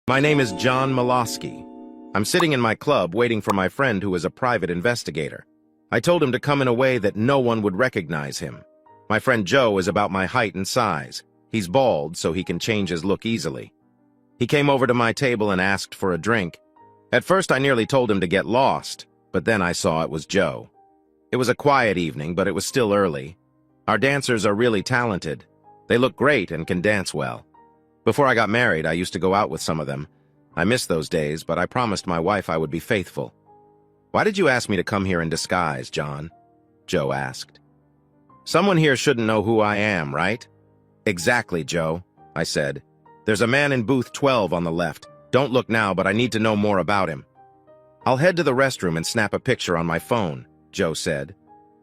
My name is John Milosky. I'm sitting in my club waiting for my friend who is a private investigator. I told him to come in a way that no one would recognize him. My friend Joe is about my height and size. He's bald, so he can change his look easily. He came over to my table and asked for a drink. At first, I nearly told him to get lost, but then I saw it was Joe. It was a quiet evening, but it was still early. Our dancers are really talented. They look great and can dance well. Before I got married, I used to go out with some of them. I miss those days, but I promised my wife I would be faithful. "Why did you ask me to come here in disguise, John?" Joe asked. "Someone here shouldn't know who I am, right?" "Exactly, Joe," I said. "There's a man in booth 12 on the left. Don't look now, but I need to know more about him." "I'll head to the restroom and snap a picture on my phone," Joe said.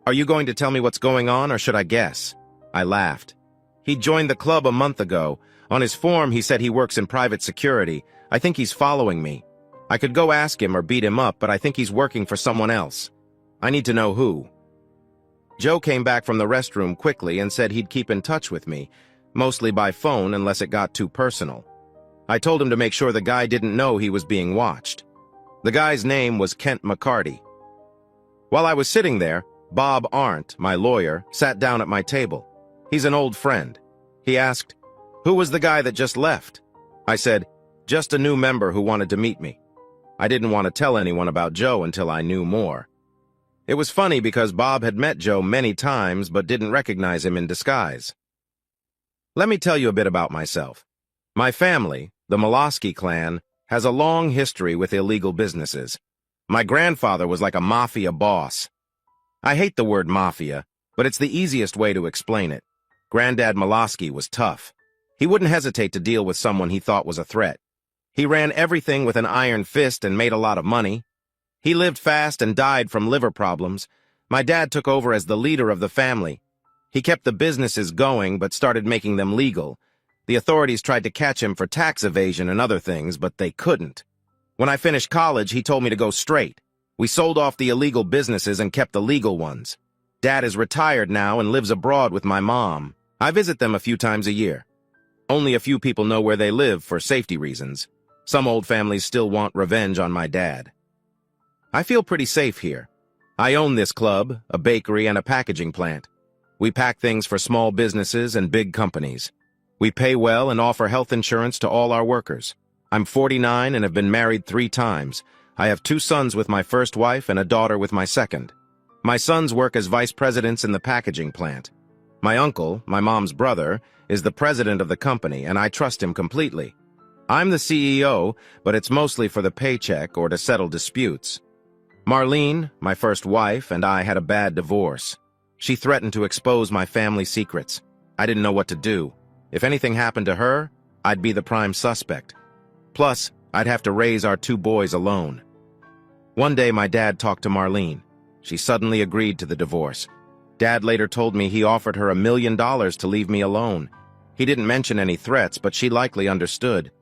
"Are you going to tell me what's going on, or should I guess?" I laughed. "He joined the club a month ago. On his form, he said he works in private security. I think he's following me. I could go ask him or beat him up, but I think he's working for someone else. I need to know who." Joe came back from the restroom quickly and said he'd keep in touch with me, mostly by phone unless it got too personal. I told him to make sure the guy didn't know he was being watched. The guy's name was Kent McCarty. While I was sitting there, Bob Arndt, my lawyer, sat down at my table. He's an old friend. He asked, "Who was the guy that just left?" I said, "Just a new member who wanted to meet me." I didn't want to tell anyone about Joe until I knew more. It was funny because Bob had met Joe many times but didn't recognize him in disguise. Let me tell you a bit about myself. My family, the Milosky clan, has a long history with illegal businesses. My grandfather was like a mafia boss. I hate the word mafia, but it's the easiest way to explain it. Granddad Milosky was tough. He wouldn't hesitate to deal with someone he thought was a threat. He ran everything with an iron fist and made a lot of money. He lived fast and died from liver problems. My dad took over as the leader of the family. He kept the businesses going but started making them legal. The authorities tried to catch him for tax evasion and other things, but they couldn't. When I finished college, he told me to go straight. We sold off the illegal businesses and kept the legal ones. Dad is retired now and lives abroad with my mom. I visit them a few times a year. Only a few people know where they live for safety reasons. Some old families still want revenge on my dad. I feel pretty safe here. I own this club, a bakery, and a packaging plant. We pack things for small businesses and big companies. We pay well and offer health insurance to all our workers. I'm 49 and have been married 3 times. I have 2 sons with my first wife and a daughter with my second. My sons work as vice presidents in the packaging plant. My uncle, my mom's brother, is the president of the company, and I trust him completely. I'm the CEO, but it's mostly for the paycheck or to settle disputes. Marlene, my first wife, and I had a bad divorce. She threatened to expose my family secrets. I didn't know what to do. If anything happened to her, I'd be the prime suspect. Plus, I'd have to raise our 2 boys alone. One day, my dad talked to Marlene. She suddenly agreed to the divorce. Dad later told me he offered her $1 million to leave me alone. He didn't mention any threats, but she likely understood.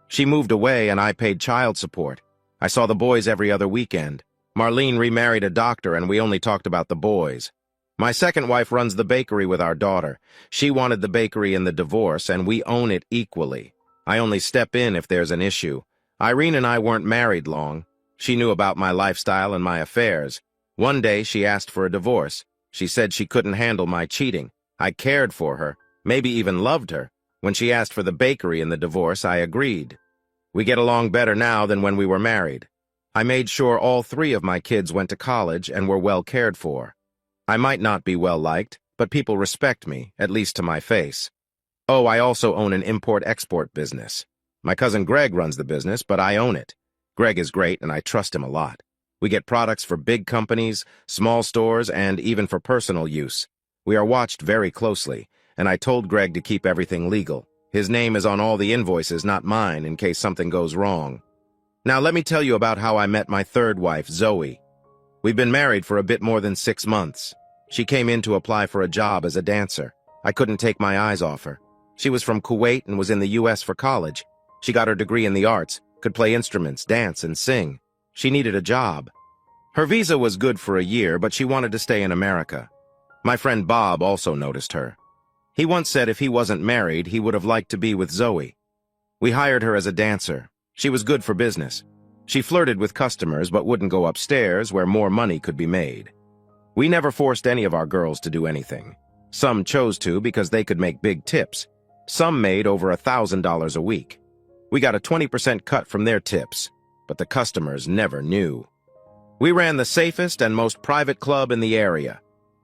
She moved away and I paid child support. I saw the boys every other weekend. Marlene remarried a doctor and we only talked about the boys. My second wife runs the bakery with our daughter. She wanted the bakery in the divorce and we own it equally. I only step in if there's an issue. Irene and I weren't married long. She knew about my lifestyle and my affairs. One day she asked for a divorce. She said she couldn't handle my cheating. I cared for her, maybe even loved her. When she asked for the bakery in the divorce, I agreed. We get along better now than when we were married. I made sure all 3 of my kids went to college and were well cared for. I might not be well liked, but people respect me, at least to my face. Oh, I also own an import-export business. My cousin Greg runs the business, but I own it. Greg is great and I trust him a lot. We get products for big companies, small stores, and even for personal use. We are watched very closely, and I told Greg to keep everything legal. His name is on all the invoices, not mine, in case something goes wrong. Now let me tell you about how I met my third wife, Zoe. We've been married for a bit more than 6 months. She came in to apply for a job as a dancer. I couldn't take my eyes off her. She was from Kuwait and was in the U.S. for college. She got her degree in the arts, could play instruments, dance, and sing. She needed a job. Her visa was good for a year, but she wanted to stay in America. My friend Bob also noticed her. He once said if he wasn't married, he would have liked to be with Zoe. We hired her as a dancer. She was good for business. She flirted with customers but wouldn't go upstairs where more money could be made. We never forced any of our girls to do anything. Some chose to because they could make big tips. Some made over $1,000 a week. We got a 20% cut from their tips, but the customers never knew. We ran the safest and most private club in the area.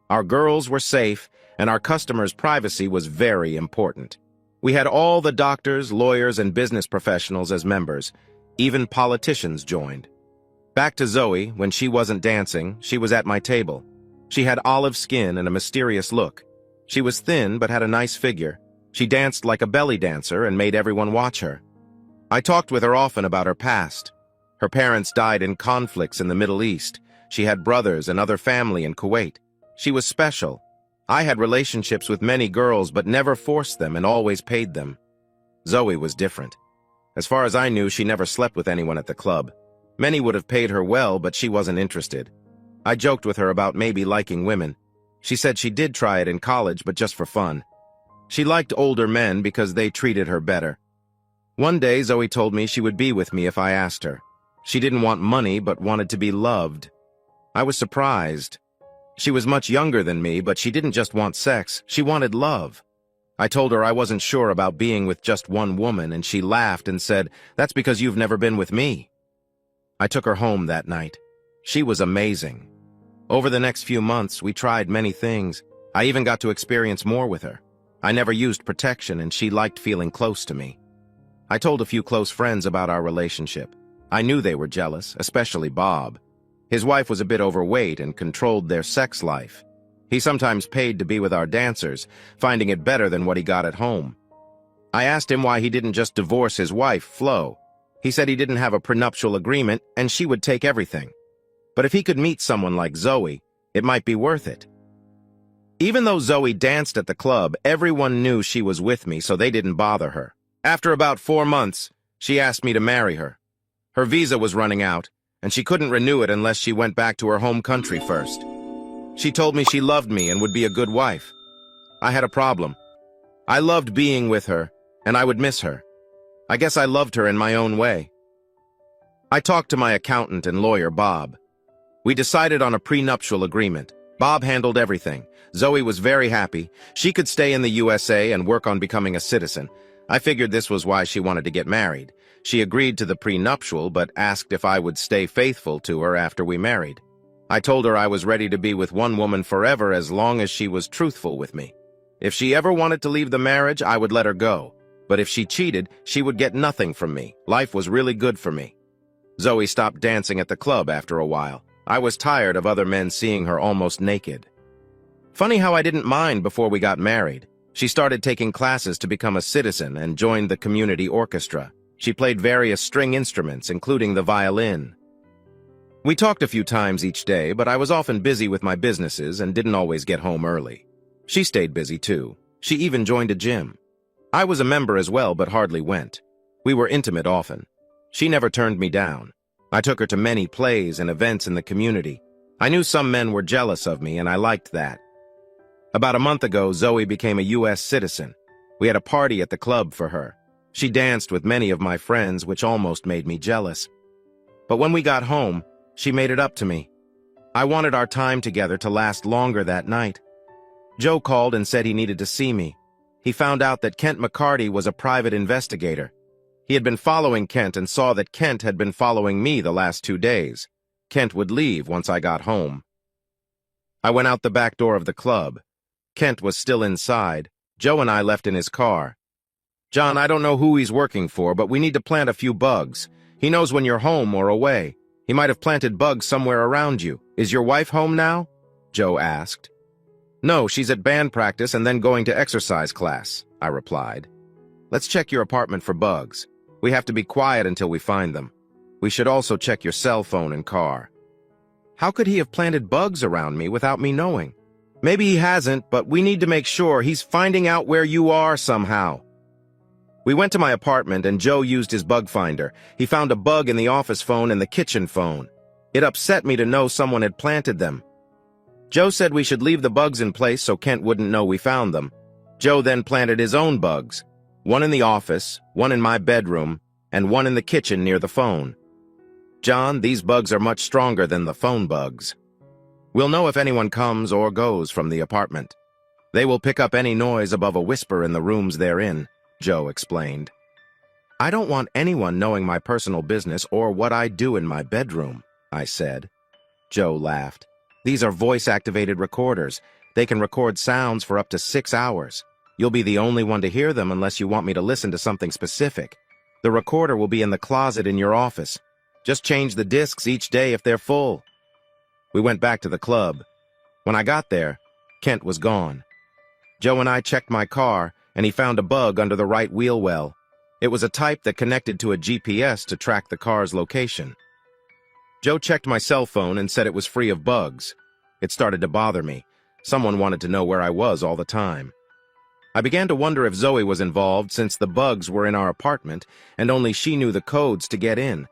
Our girls were safe, and our customers' privacy was very important. We had all the doctors, lawyers, and business professionals as members. Even politicians joined. Back to Zoe, when she wasn't dancing, she was at my table. She had olive skin and a mysterious look. She was thin but had a nice figure. She danced like a belly dancer and made everyone watch her. I talked with her often about her past. Her parents died in conflicts in the Middle East. She had brothers and other family in Kuwait. She was special. I had relationships with many girls but never forced them and always paid them. Zoe was different. As far as I knew, she never slept with anyone at the club. Many would have paid her well, but she wasn't interested. I joked with her about maybe liking women. She said she did try it in college, but just for fun. She liked older men because they treated her better. One day, Zoe told me she would be with me if I asked her. She didn't want money, but wanted to be loved. I was surprised. She was much younger than me, but she didn't just want sex, she wanted love. I told her I wasn't sure about being with just one woman, and she laughed and said, "That's because you've never been with me." I took her home that night. She was amazing. Over the next few months, we tried many things. I even got to experience more with her. I never used protection, and she liked feeling close to me. I told a few close friends about our relationship. I knew they were jealous, especially Bob. His wife was a bit overweight and controlled their sex life. He sometimes paid to be with our dancers, finding it better than what he got at home. I asked him why he didn't just divorce his wife, Flo. He said he didn't have a prenuptial agreement and she would take everything. But if he could meet someone like Zoe, it might be worth it. Even though Zoe danced at the club, everyone knew she was with me, so they didn't bother her. After about 4 months, she asked me to marry her. Her visa was running out, and she couldn't renew it unless she went back to her home country first. She told me she loved me and would be a good wife. I had a problem. I loved being with her, and I would miss her. I guess I loved her in my own way. I talked to my accountant and lawyer, Bob. We decided on a prenuptial agreement. Bob handled everything. Zoe was very happy. She could stay in the USA and work on becoming a citizen. I figured this was why she wanted to get married. She agreed to the prenuptial, but asked if I would stay faithful to her after we married. I told her I was ready to be with one woman forever as long as she was truthful with me. If she ever wanted to leave the marriage, I would let her go. But if she cheated, she would get nothing from me. Life was really good for me. Zoe stopped dancing at the club after a while. I was tired of other men seeing her almost naked. Funny how I didn't mind before we got married. She started taking classes to become a citizen and joined the community orchestra. She played various string instruments, including the violin. We talked a few times each day, but I was often busy with my businesses and didn't always get home early. She stayed busy too. She even joined a gym. I was a member as well, but hardly went. We were intimate often. She never turned me down. I took her to many plays and events in the community. I knew some men were jealous of me, and I liked that. About a month ago, Zoe became a U.S. citizen. We had a party at the club for her. She danced with many of my friends, which almost made me jealous. But when we got home, she made it up to me. I wanted our time together to last longer that night. Joe called and said he needed to see me. He found out that Kent McCarty was a private investigator. He had been following Kent and saw that Kent had been following me the last 2 days. Kent would leave once I got home. I went out the back door of the club. Kent was still inside. Joe and I left in his car. "John, I don't know who he's working for, but we need to plant a few bugs. He knows when you're home or away. He might have planted bugs somewhere around you. Is your wife home now?" Joe asked. "No, she's at band practice and then going to exercise class," I replied. "Let's check your apartment for bugs. We have to be quiet until we find them. We should also check your cell phone and car." How could he have planted bugs around me without me knowing? Maybe he hasn't, but we need to make sure he's finding out where you are somehow. We went to my apartment and Joe used his bug finder. He found a bug in the office phone and the kitchen phone. It upset me to know someone had planted them. Joe said we should leave the bugs in place so Kent wouldn't know we found them. Joe then planted his own bugs. One in the office, one in my bedroom, and one in the kitchen near the phone. John, these bugs are much stronger than the phone bugs. We'll know if anyone comes or goes from the apartment. They will pick up any noise above a whisper in the rooms they're in, Joe explained. I don't want anyone knowing my personal business or what I do in my bedroom, I said. Joe laughed. These are voice-activated recorders. They can record sounds for up to 6 hours. You'll be the only one to hear them unless you want me to listen to something specific. The recorder will be in the closet in your office. Just change the discs each day if they're full. We went back to the club. When I got there, Kent was gone. Joe and I checked my car, and he found a bug under the right wheel well. It was a type that connected to a GPS to track the car's location. Joe checked my cell phone and said it was free of bugs. It started to bother me. Someone wanted to know where I was all the time. I began to wonder if Zoe was involved since the bugs were in our apartment and only she knew the codes to get in.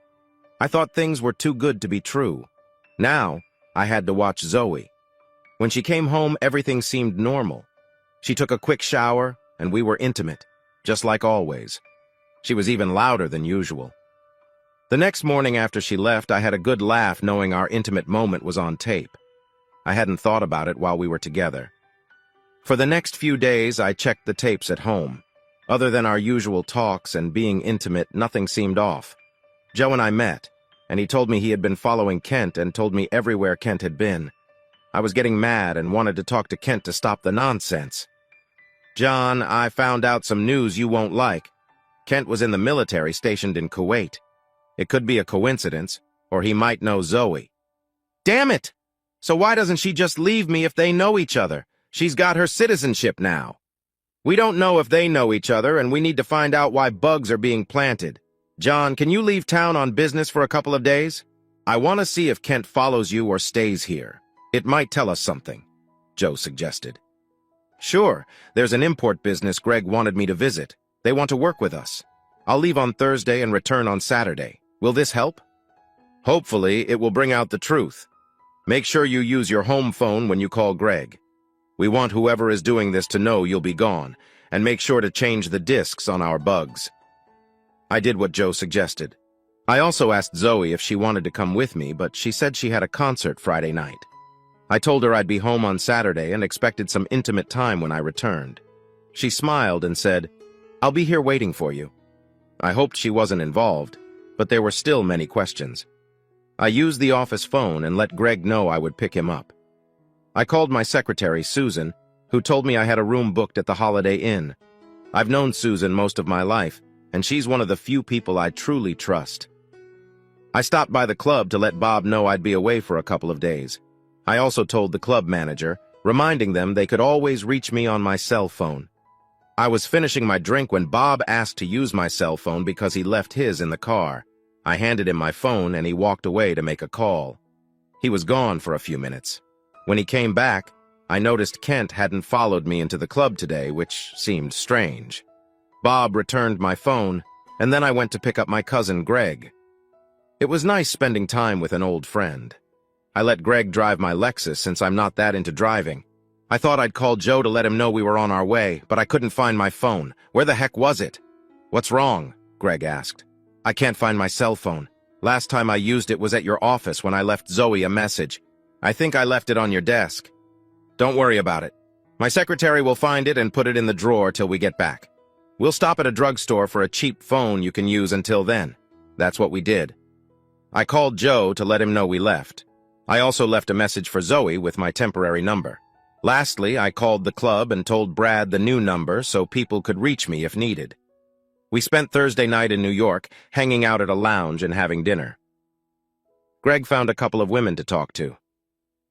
I thought things were too good to be true. Now, I had to watch Zoe. When she came home, everything seemed normal. She took a quick shower, and we were intimate, just like always. She was even louder than usual. The next morning after she left, I had a good laugh knowing our intimate moment was on tape. I hadn't thought about it while we were together. For the next few days, I checked the tapes at home. Other than our usual talks and being intimate, nothing seemed off. Joe and I met, and he told me he had been following Kent and told me everywhere Kent had been. I was getting mad and wanted to talk to Kent to stop the nonsense. John, I found out some news you won't like. Kent was in the military stationed in Kuwait. It could be a coincidence, or he might know Zoe. Damn it! So why doesn't she just leave me if they know each other? She's got her citizenship now. We don't know if they know each other, and we need to find out why bugs are being planted. John, can you leave town on business for a couple of days? I want to see if Kent follows you or stays here. It might tell us something, Joe suggested. Sure, there's an import business Greg wanted me to visit. They want to work with us. I'll leave on Thursday and return on Saturday. Will this help? Hopefully, it will bring out the truth. Make sure you use your home phone when you call Greg. We want whoever is doing this to know you'll be gone, and make sure to change the discs on our bugs. I did what Joe suggested. I also asked Zoe if she wanted to come with me, but she said she had a concert Friday night. I told her I'd be home on Saturday and expected some intimate time when I returned. She smiled and said, I'll be here waiting for you. I hoped she wasn't involved, but there were still many questions. I used the office phone and let Greg know I would pick him up. I called my secretary, Susan, who told me I had a room booked at the Holiday Inn. I've known Susan most of my life, and she's one of the few people I truly trust. I stopped by the club to let Bob know I'd be away for a couple of days. I also told the club manager, reminding them they could always reach me on my cell phone. I was finishing my drink when Bob asked to use my cell phone because he left his in the car. I handed him my phone and he walked away to make a call. He was gone for a few minutes. When he came back, I noticed Kent hadn't followed me into the club today, which seemed strange. Bob returned my phone, and then I went to pick up my cousin Greg. It was nice spending time with an old friend. I let Greg drive my Lexus since I'm not that into driving. I thought I'd call Joe to let him know we were on our way, but I couldn't find my phone. Where the heck was it? What's wrong? Greg asked. I can't find my cell phone. Last time I used it was at your office when I left Zoe a message. I think I left it on your desk. Don't worry about it. My secretary will find it and put it in the drawer till we get back. We'll stop at a drugstore for a cheap phone you can use until then. That's what we did. I called Joe to let him know we left. I also left a message for Zoe with my temporary number. Lastly, I called the club and told Brad the new number so people could reach me if needed. We spent Thursday night in New York, hanging out at a lounge and having dinner. Greg found a couple of women to talk to.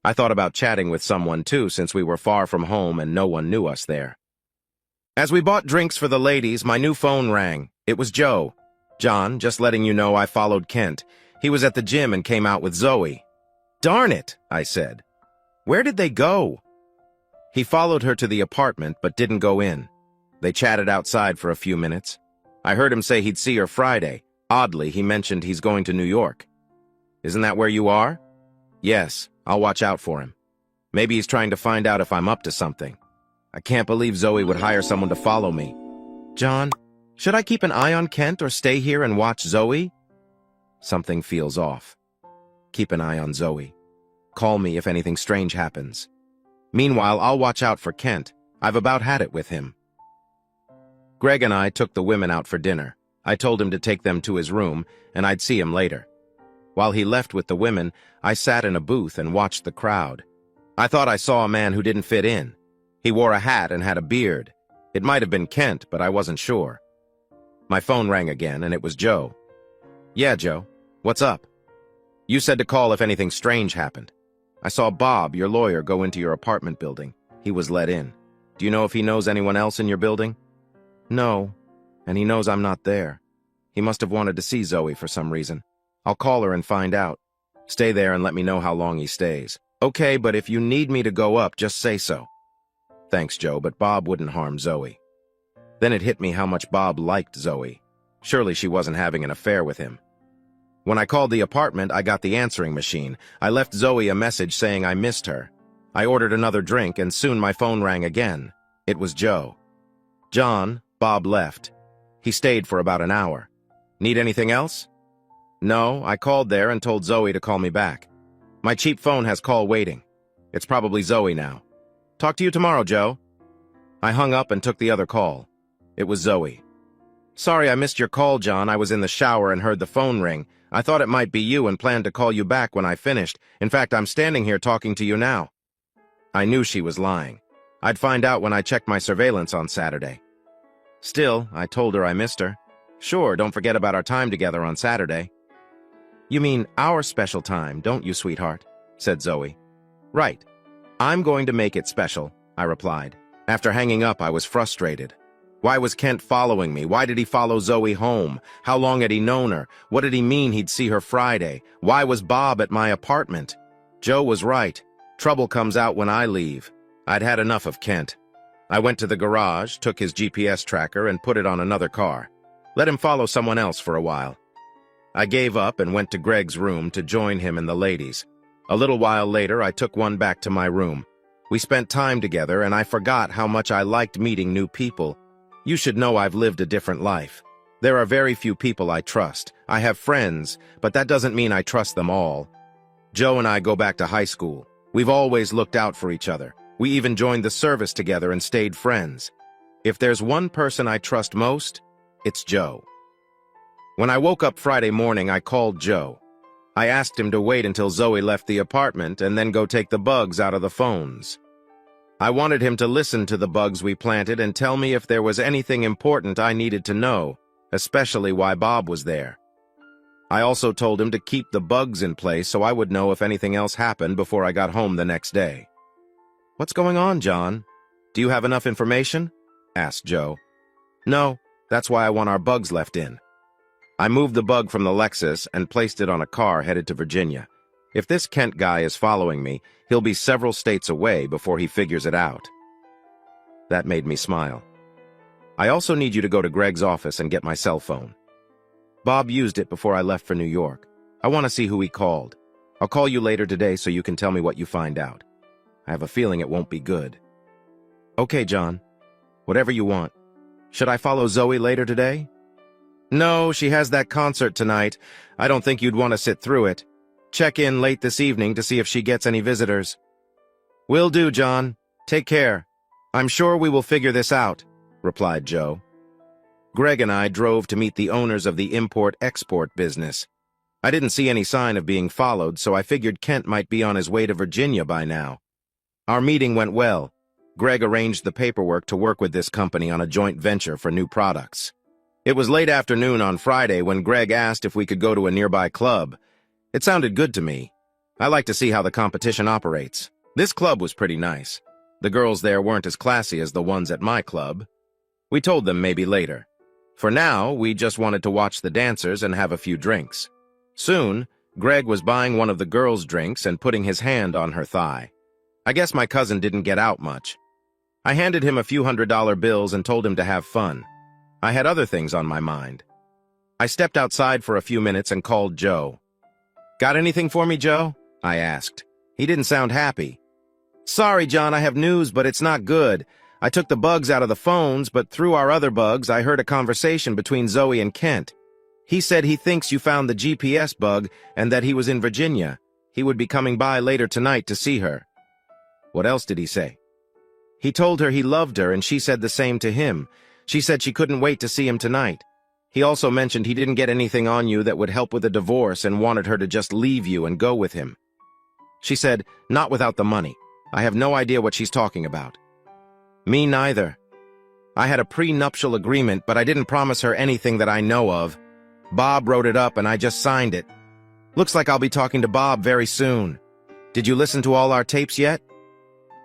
I thought about chatting with someone too since we were far from home and no one knew us there. As we bought drinks for the ladies, my new phone rang. It was Joe. John, just letting you know I followed Kent. He was at the gym and came out with Zoe. Darn it, I said. Where did they go? He followed her to the apartment but didn't go in. They chatted outside for a few minutes. I heard him say he'd see her Friday. Oddly, he mentioned he's going to New York. Isn't that where you are? Yes, I'll watch out for him. Maybe he's trying to find out if I'm up to something. I can't believe Zoe would hire someone to follow me. John, Should I keep an eye on Kent or stay here and watch Zoe? Something feels off. Keep an eye on Zoe. Call me if anything strange happens. Meanwhile, I'll watch out for Kent. I've about had it with him. Greg and I took the women out for dinner. I told him to take them to his room, and I'd see him later. While he left with the women, I sat in a booth and watched the crowd. I thought I saw a man who didn't fit in. He wore a hat and had a beard. It might have been Kent, but I wasn't sure. My phone rang again, and it was Joe. Yeah, Joe. What's up? You said to call if anything strange happened. I saw Bob, your lawyer, go into your apartment building. He was let in. Do you know if he knows anyone else in your building? No, and he knows I'm not there. He must have wanted to see Zoe for some reason. I'll call her and find out. Stay there and let me know how long he stays. Okay, but if you need me to go up, just say so. Thanks, Joe, but Bob wouldn't harm Zoe. Then it hit me how much Bob liked Zoe. Surely she wasn't having an affair with him. When I called the apartment, I got the answering machine. I left Zoe a message saying I missed her. I ordered another drink, and soon my phone rang again. It was Joe. John, Bob left. He stayed for about an hour. Need anything else? No, I called there and told Zoe to call me back. My cheap phone has call waiting. It's probably Zoe now. Talk to you tomorrow, Joe. I hung up and took the other call. It was Zoe. Sorry I missed your call, John. I was in the shower and heard the phone ring. I thought it might be you and planned to call you back when I finished. In fact, I'm standing here talking to you now. I knew she was lying. I'd find out when I checked my surveillance on Saturday. Still, I told her I missed her. Sure, don't forget about our time together on Saturday. You mean our special time, don't you, sweetheart? Said Zoe. Right. I'm going to make it special, I replied. After hanging up, I was frustrated. Why was Kent following me? Why did he follow Zoe home? How long had he known her? What did he mean he'd see her Friday? Why was Bob at my apartment? Joe was right. Trouble comes out when I leave. I'd had enough of Kent. I went to the garage, took his GPS tracker, and put it on another car. Let him follow someone else for a while. I gave up and went to Greg's room to join him and the ladies. A little while later, I took one back to my room. We spent time together, and I forgot how much I liked meeting new people. You should know I've lived a different life. There are very few people I trust. I have friends, but that doesn't mean I trust them all. Joe and I go back to high school. We've always looked out for each other. We even joined the service together and stayed friends. If there's one person I trust most, it's Joe. When I woke up Friday morning, I called Joe. I asked him to wait until Zoe left the apartment and then go take the bugs out of the phones. I wanted him to listen to the bugs we planted and tell me if there was anything important I needed to know, especially why Bob was there. I also told him to keep the bugs in place so I would know if anything else happened before I got home the next day. What's going on, John? Do you have enough information? Asked Joe. No, that's why I want our bugs left in. I moved the bug from the Lexus and placed it on a car headed to Virginia. If this Kent guy is following me, he'll be several states away before he figures it out. That made me smile. I also need you to go to Greg's office and get my cell phone. Bob used it before I left for New York. I want to see who he called. I'll call you later today so you can tell me what you find out. I have a feeling it won't be good. Okay, John. Whatever you want. Should I follow Zoe later today? No, she has that concert tonight. I don't think you'd want to sit through it. Check in late this evening to see if she gets any visitors. Will do, John. Take care. I'm sure we will figure this out, replied Joe. Greg and I drove to meet the owners of the import-export business. I didn't see any sign of being followed, so I figured Kent might be on his way to Virginia by now. Our meeting went well. Greg arranged the paperwork to work with this company on a joint venture for new products. It was late afternoon on Friday when Greg asked if we could go to a nearby club. It sounded good to me. I like to see how the competition operates. This club was pretty nice. The girls there weren't as classy as the ones at my club. We told them maybe later. For now, we just wanted to watch the dancers and have a few drinks. Soon, Greg was buying one of the girls' drinks and putting his hand on her thigh. I guess my cousin didn't get out much. I handed him a few $100 bills and told him to have fun. I had other things on my mind. I stepped outside for a few minutes and called Joe. Got anything for me, Joe? I asked. He didn't sound happy. Sorry, John, I have news, but it's not good. I took the bugs out of the phones, but through our other bugs, I heard a conversation between Zoe and Kent. He said he thinks you found the GPS bug and that he was in Virginia. He would be coming by later tonight to see her. What else did he say? He told her he loved her and she said the same to him. She said she couldn't wait to see him tonight. He also mentioned he didn't get anything on you that would help with a divorce and wanted her to just leave you and go with him. She said, not without the money. I have no idea what she's talking about. Me neither. I had a prenuptial agreement, but I didn't promise her anything that I know of. Bob wrote it up and I just signed it. Looks like I'll be talking to Bob very soon. Did you listen to all our tapes yet?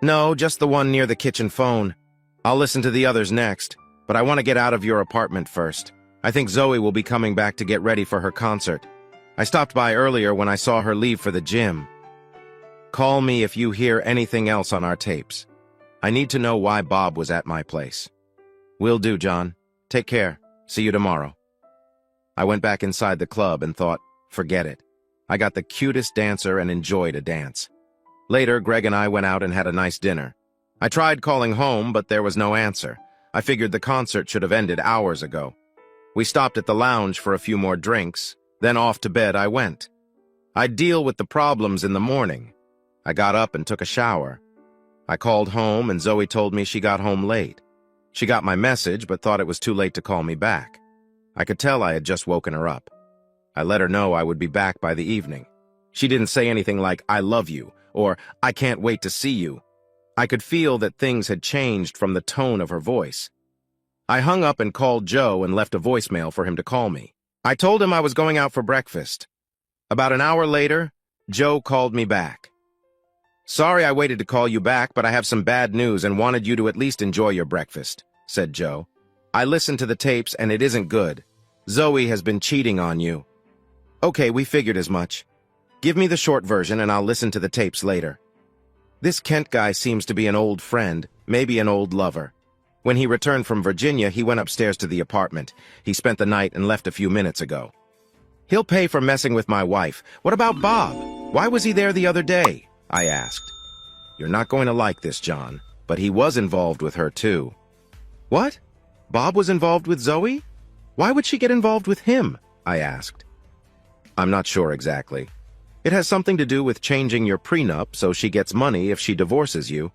No, just the one near the kitchen phone. I'll listen to the others next, but I want to get out of your apartment first. I think Zoe will be coming back to get ready for her concert. I stopped by earlier when I saw her leave for the gym. Call me if you hear anything else on our tapes. I need to know why Bob was at my place. Will do, John. Take care. See you tomorrow. I went back inside the club and thought, forget it. I got the cutest dancer and enjoyed a dance. Later, Greg and I went out and had a nice dinner. I tried calling home, but there was no answer. I figured the concert should have ended hours ago. We stopped at the lounge for a few more drinks, then off to bed I went. I'd deal with the problems in the morning. I got up and took a shower. I called home and Zoe told me she got home late. She got my message but thought it was too late to call me back. I could tell I had just woken her up. I let her know I would be back by the evening. She didn't say anything like, I love you, or I can't wait to see you. I could feel that things had changed from the tone of her voice. I hung up and called Joe and left a voicemail for him to call me. I told him I was going out for breakfast. About an hour later, Joe called me back. Sorry I waited to call you back, but I have some bad news and wanted you to at least enjoy your breakfast, said Joe. I listened to the tapes and it isn't good. Zoe has been cheating on you. Okay, we figured as much. Give me the short version and I'll listen to the tapes later. This Kent guy seems to be an old friend, maybe an old lover. When he returned from Virginia, he went upstairs to the apartment. He spent the night and left a few minutes ago. He'll pay for messing with my wife. What about Bob? Why was he there the other day? I asked. You're not going to like this, John, but he was involved with her too. What? Bob was involved with Zoe? Why would she get involved with him? I asked. I'm not sure exactly. It has something to do with changing your prenup so she gets money if she divorces you.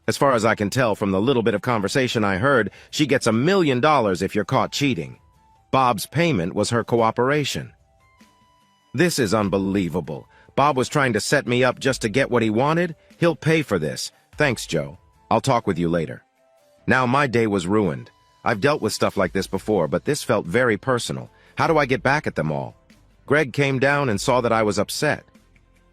As far as I can tell from the little bit of conversation I heard, she gets $1 million if you're caught cheating. Bob's payment was her cooperation. This is unbelievable. Bob was trying to set me up just to get what he wanted. He'll pay for this. Thanks, Joe. I'll talk with you later. Now my day was ruined. I've dealt with stuff like this before, but this felt very personal. How do I get back at them all? Greg came down and saw that I was upset.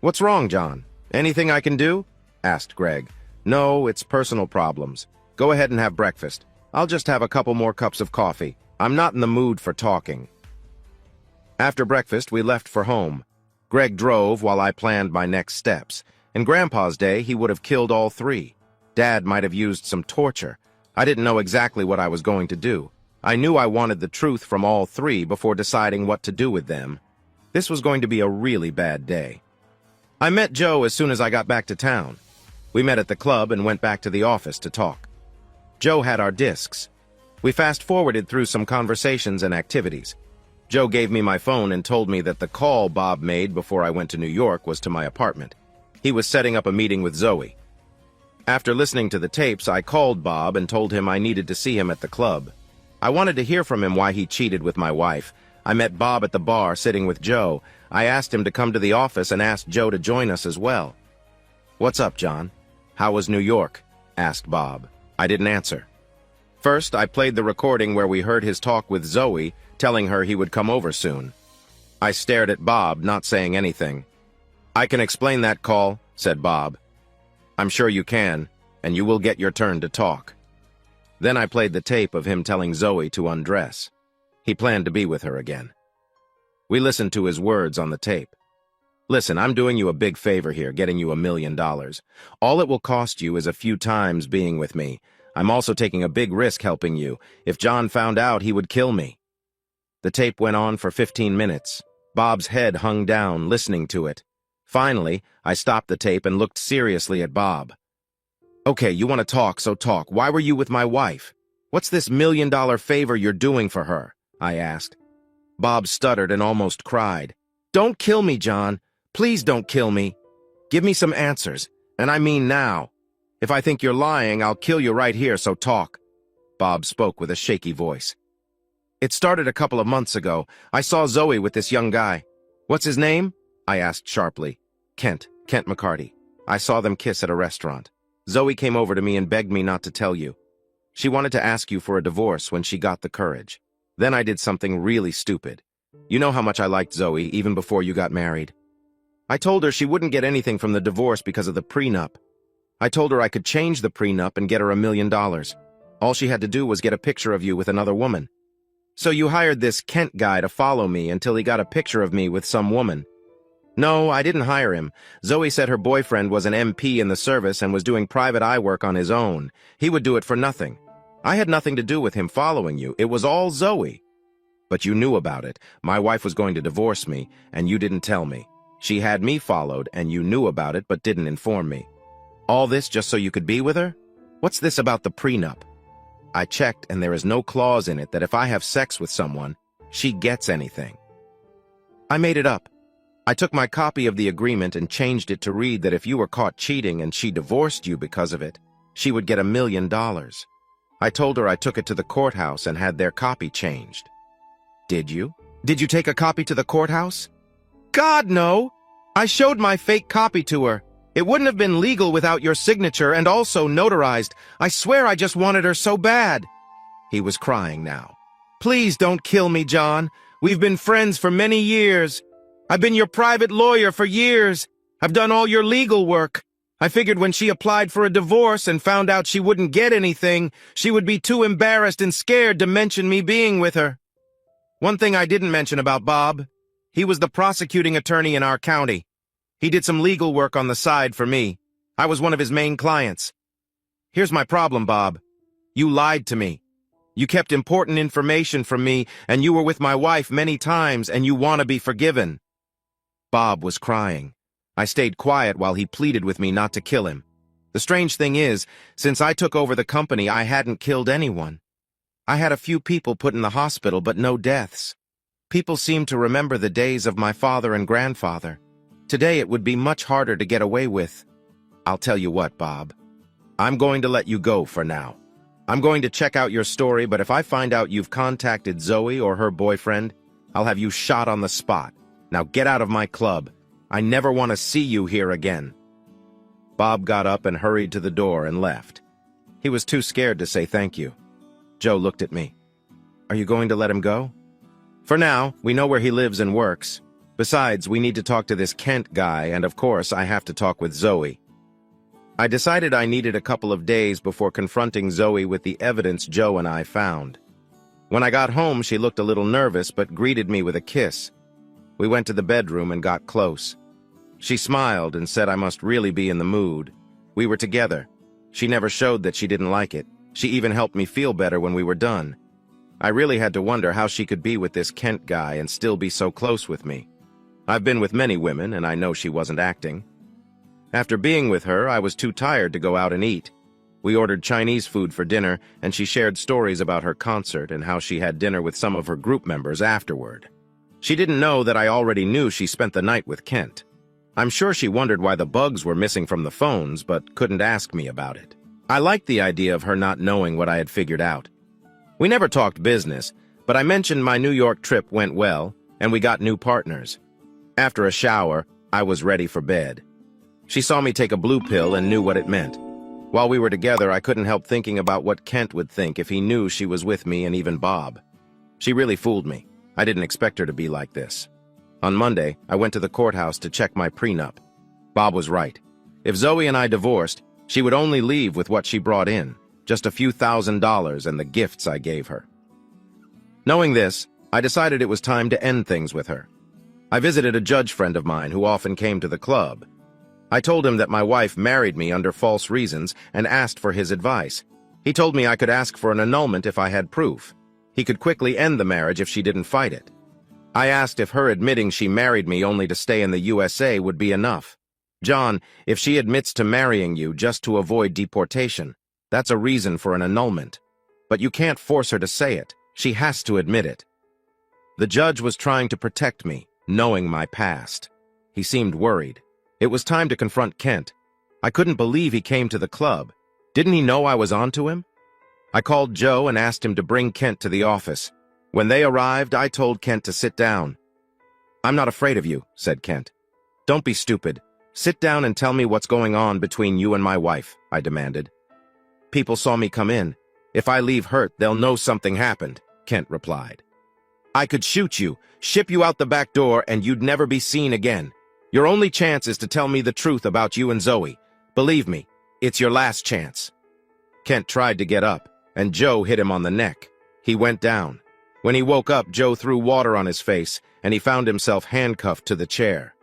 What's wrong, John? Anything I can do? Asked Greg. No, it's personal problems. Go ahead and have breakfast. I'll just have a couple more cups of coffee. I'm not in the mood for talking. After breakfast, we left for home. Greg drove while I planned my next steps. In Grandpa's day, he would have killed all three. Dad might have used some torture. I didn't know exactly what I was going to do. I knew I wanted the truth from all three before deciding what to do with them. This was going to be a really bad day. I met Joe as soon as I got back to town. We met at the club and went back to the office to talk. Joe had our discs. We fast-forwarded through some conversations and activities. Joe gave me my phone and told me that the call Bob made before I went to New York was to my apartment. He was setting up a meeting with Zoe. After listening to the tapes, I called Bob and told him I needed to see him at the club. I wanted to hear from him why he cheated with my wife. I met Bob at the bar sitting with Joe. I asked him to come to the office and asked Joe to join us as well. What's up, John? How was New York? Asked Bob. I didn't answer. First, I played the recording where we heard his talk with Zoe, telling her he would come over soon. I stared at Bob, not saying anything. I can explain that call, said Bob. I'm sure you can, and you will get your turn to talk. Then I played the tape of him telling Zoe to undress. He planned to be with her again. We listened to his words on the tape. Listen, I'm doing you a big favor here, getting you $1 million. All it will cost you is a few times being with me. I'm also taking a big risk helping you. If John found out, he would kill me. The tape went on for 15 minutes. Bob's head hung down, listening to it. Finally, I stopped the tape and looked seriously at Bob. Okay, you want to talk, so talk. Why were you with my wife? What's this $1 million favor you're doing for her? I asked. Bob stuttered and almost cried. Don't kill me, John. Please don't kill me. Give me some answers, and I mean now. If I think you're lying, I'll kill you right here, so talk. Bob spoke with a shaky voice. It started a couple of months ago. I saw Zoe with this young guy. What's his name? I asked sharply. Kent McCarty. I saw them kiss at a restaurant. Zoe came over to me and begged me not to tell you. She wanted to ask you for a divorce when she got the courage. Then I did something really stupid. You know how much I liked Zoe, even before you got married. I told her she wouldn't get anything from the divorce because of the prenup. I told her I could change the prenup and get her $1 million. All she had to do was get a picture of you with another woman. So you hired this Kent guy to follow me until he got a picture of me with some woman. No, I didn't hire him. Zoe said her boyfriend was an MP in the service and was doing private eye work on his own. He would do it for nothing. I had nothing to do with him following you. It was all Zoe. But you knew about it. My wife was going to divorce me, and you didn't tell me. She had me followed, and you knew about it but didn't inform me. All this just so you could be with her? What's this about the prenup? I checked, and there is no clause in it that if I have sex with someone, she gets anything. I made it up. I took my copy of the agreement and changed it to read that if you were caught cheating and she divorced you because of it, she would get $1 million. I told her I took it to the courthouse and had their copy changed. Did you? Did you take a copy to the courthouse? God, no! I showed my fake copy to her. It wouldn't have been legal without your signature and also notarized. I swear I just wanted her so bad. He was crying now. Please don't kill me, John. We've been friends for many years. I've been your private lawyer for years. I've done all your legal work. I figured when she applied for a divorce and found out she wouldn't get anything, she would be too embarrassed and scared to mention me being with her. One thing I didn't mention about Bob, he was the prosecuting attorney in our county. He did some legal work on the side for me. I was one of his main clients. Here's my problem, Bob. You lied to me. You kept important information from me, and you were with my wife many times, and you want to be forgiven. Bob was crying. I stayed quiet while he pleaded with me not to kill him. The strange thing is, since I took over the company, I hadn't killed anyone. I had a few people put in the hospital, but no deaths. People seem to remember the days of my father and grandfather. Today it would be much harder to get away with. I'll tell you what, Bob. I'm going to let you go for now. I'm going to check out your story, but if I find out you've contacted Zoe or her boyfriend, I'll have you shot on the spot. Now get out of my club. I never want to see you here again. Bob got up and hurried to the door and left. He was too scared to say thank you. Joe looked at me. Are you going to let him go? For now, we know where he lives and works. Besides, we need to talk to this Kent guy, and of course, I have to talk with Zoe. I decided I needed a couple of days before confronting Zoe with the evidence Joe and I found. When I got home, she looked a little nervous, but greeted me with a kiss. We went to the bedroom and got close. She smiled and said I must really be in the mood. We were together. She never showed that she didn't like it. She even helped me feel better when we were done. I really had to wonder how she could be with this Kent guy and still be so close with me. I've been with many women, and I know she wasn't acting. After being with her, I was too tired to go out and eat. We ordered Chinese food for dinner, and she shared stories about her concert and how she had dinner with some of her group members afterward. She didn't know that I already knew she spent the night with Kent. I'm sure she wondered why the bugs were missing from the phones, but couldn't ask me about it. I liked the idea of her not knowing what I had figured out. We never talked business, but I mentioned my New York trip went well, and we got new partners. After a shower, I was ready for bed. She saw me take a blue pill and knew what it meant. While we were together, I couldn't help thinking about what Kent would think if he knew she was with me and even Bob. She really fooled me. I didn't expect her to be like this. On Monday, I went to the courthouse to check my prenup. Bob was right. If Zoe and I divorced, she would only leave with what she brought in, just a few $1,000s and the gifts I gave her. Knowing this, I decided it was time to end things with her. I visited a judge friend of mine who often came to the club. I told him that my wife married me under false reasons and asked for his advice. He told me I could ask for an annulment if I had proof. He could quickly end the marriage if she didn't fight it. I asked if her admitting she married me only to stay in the USA would be enough. John, if she admits to marrying you just to avoid deportation, that's a reason for an annulment. But you can't force her to say it. She has to admit it. The judge was trying to protect me, knowing my past. He seemed worried. It was time to confront Kent. I couldn't believe he came to the club. Didn't he know I was onto him? I called Joe and asked him to bring Kent to the office. When they arrived, I told Kent to sit down. "I'm not afraid of you," said Kent. "Don't be stupid. Sit down and tell me what's going on between you and my wife," I demanded. "People saw me come in. If I leave hurt, they'll know something happened," Kent replied. "I could shoot you, ship you out the back door, and you'd never be seen again. Your only chance is to tell me the truth about you and Zoe. Believe me, it's your last chance." Kent tried to get up, and Joe hit him on the neck. He went down. When he woke up, Joe threw water on his face, and he found himself handcuffed to the chair.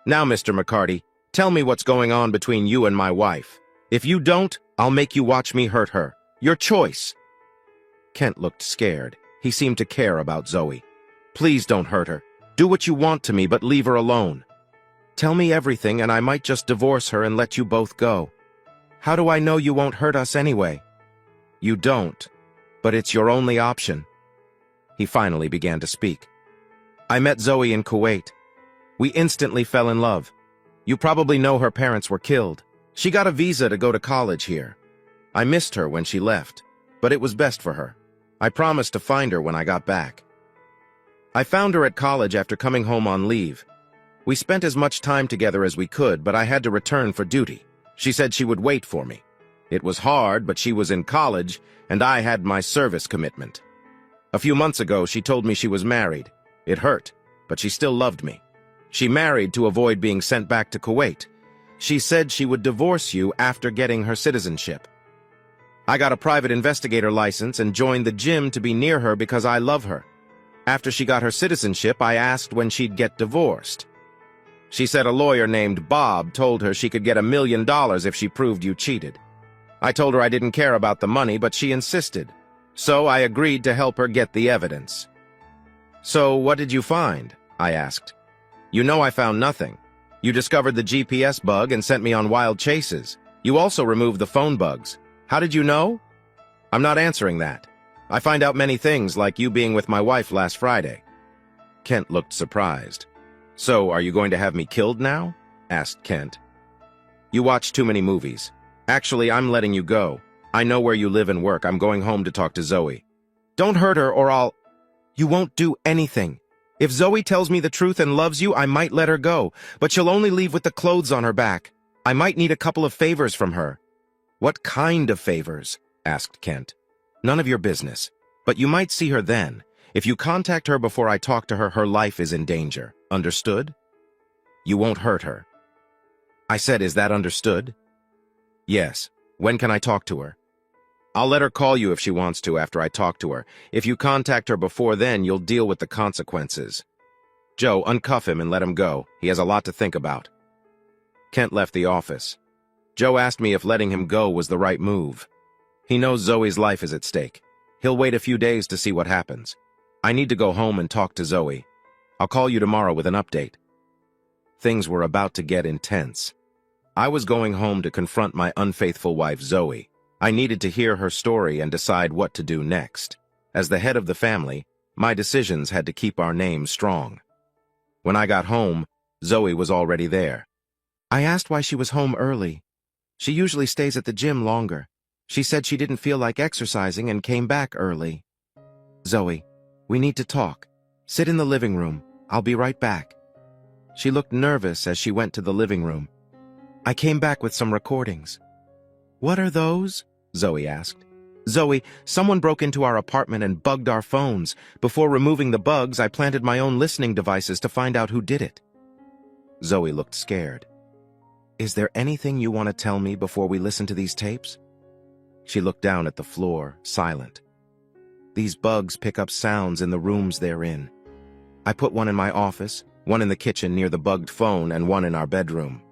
"Now, Mr. McCarty, tell me what's going on between you and my wife. If you don't, I'll make you watch me hurt her. Your choice." Kent looked scared. He seemed to care about Zoe. "Please don't hurt her. Do what you want to me, but leave her alone. Tell me everything, and I might just divorce her and let you both go. How do I know you won't hurt us anyway?" "You don't, but it's your only option." He finally began to speak. "I met Zoe in Kuwait. We instantly fell in love. You probably know her parents were killed. She got a visa to go to college here. I missed her when she left, but it was best for her. I promised to find her when I got back. I found her at college after coming home on leave. We spent as much time together as we could, but I had to return for duty. She said she would wait for me. It was hard, but she was in college, and I had my service commitment. A few months ago, she told me she was married. It hurt, but she still loved me. She married to avoid being sent back to Kuwait. She said she would divorce you after getting her citizenship. I got a private investigator license and joined the gym to be near her because I love her. After she got her citizenship, I asked when she'd get divorced. She said a lawyer named Bob told her she could get $1 million if she proved you cheated. I told her I didn't care about the money, but she insisted. So I agreed to help her get the evidence. "So what did you find?" I asked. "You know I found nothing. You discovered the GPS bug and sent me on wild chases. You also removed the phone bugs. How did you know?" "I'm not answering that. I find out many things, like you being with my wife last Friday." Kent looked surprised. "So, are you going to have me killed now?" asked Kent. "You watch too many movies. Actually, I'm letting you go. I know where you live and work. I'm going home to talk to Zoe." "Don't hurt her or I'll—" "You won't do anything. If Zoe tells me the truth and loves you, I might let her go, but she'll only leave with the clothes on her back. I might need a couple of favors from her." "What kind of favors?" asked Kent. "None of your business. But you might see her then. If you contact her before I talk to her, her life is in danger. Understood?" "You won't hurt her." I said, "Is that understood?" "Yes. When can I talk to her?" "I'll let her call you if she wants to after I talk to her. If you contact her before then, you'll deal with the consequences. Joe, uncuff him and let him go. He has a lot to think about." Kent left the office. Joe asked me if letting him go was the right move. He knows Zoe's life is at stake. He'll wait a few days to see what happens. I need to go home and talk to Zoe. I'll call you tomorrow with an update. Things were about to get intense. I was going home to confront my unfaithful wife, Zoe. I needed to hear her story and decide what to do next. As the head of the family, my decisions had to keep our name strong. When I got home, Zoe was already there. I asked why she was home early. She usually stays at the gym longer. She said she didn't feel like exercising and came back early. "Zoe, we need to talk. Sit in the living room. I'll be right back." She looked nervous as she went to the living room. "I came back with some recordings." "What are those?" Zoe asked. "Zoe, someone broke into our apartment and bugged our phones. Before removing the bugs, I planted my own listening devices to find out who did it." Zoe looked scared. "Is there anything you want to tell me before we listen to these tapes?" She looked down at the floor, silent. "These bugs pick up sounds in the rooms they're in. I put one in my office, one in the kitchen near the bugged phone, and one in our bedroom."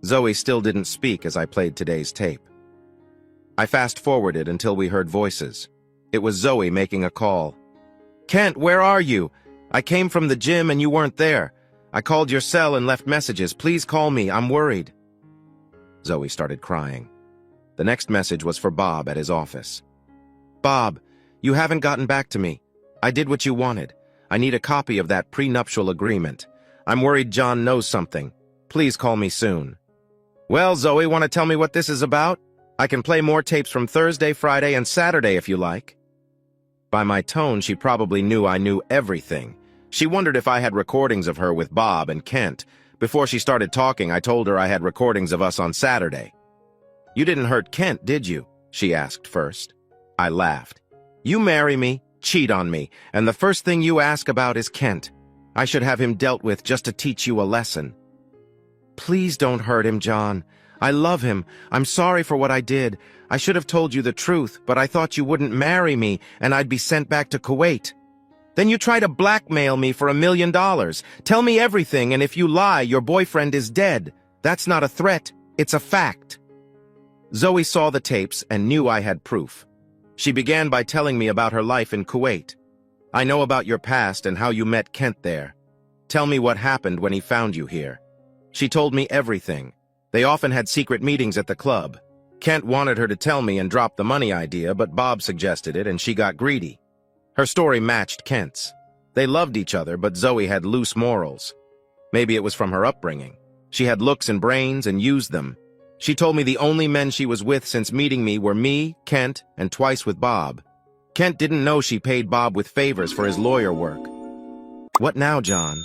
Zoe still didn't speak as I played today's tape. I fast-forwarded until we heard voices. It was Zoe making a call. "Kent, where are you? I came from the gym and you weren't there. I called your cell and left messages. Please call me. I'm worried. Zoe started crying. The next message was for Bob at his office. Bob, you haven't gotten back to me. I did what you wanted. I need a copy of that prenuptial agreement. I'm worried John knows something. Please call me soon. Well, Zoe, want to tell me what this is about? I can play more tapes from Thursday, Friday, and Saturday if you like. By my tone, she probably knew I knew everything. She wondered if I had recordings of her with Bob and Kent. Before she started talking, I told her I had recordings of us on Saturday. You didn't hurt Kent, did you? She asked first. I laughed. You marry me, cheat on me, and the first thing you ask about is Kent. I should have him dealt with just to teach you a lesson. Please don't hurt him, John. I love him. I'm sorry for what I did. I should have told you the truth, but I thought you wouldn't marry me and I'd be sent back to Kuwait. Then you try to blackmail me for $1 million. Tell me everything, and if you lie, your boyfriend is dead. That's not a threat. It's a fact. Zoe saw the tapes and knew I had proof. She began by telling me about her life in Kuwait. I know about your past and how you met Kent there. Tell me what happened when he found you here. She told me everything. They often had secret meetings at the club. Kent wanted her to tell me and drop the money idea, but Bob suggested it and she got greedy. Her story matched Kent's. They loved each other, but Zoe had loose morals. Maybe it was from her upbringing. She had looks and brains and used them. She told me the only men she was with since meeting me were me, Kent, and twice with Bob. Kent didn't know she paid Bob with favors for his lawyer work. What now, John?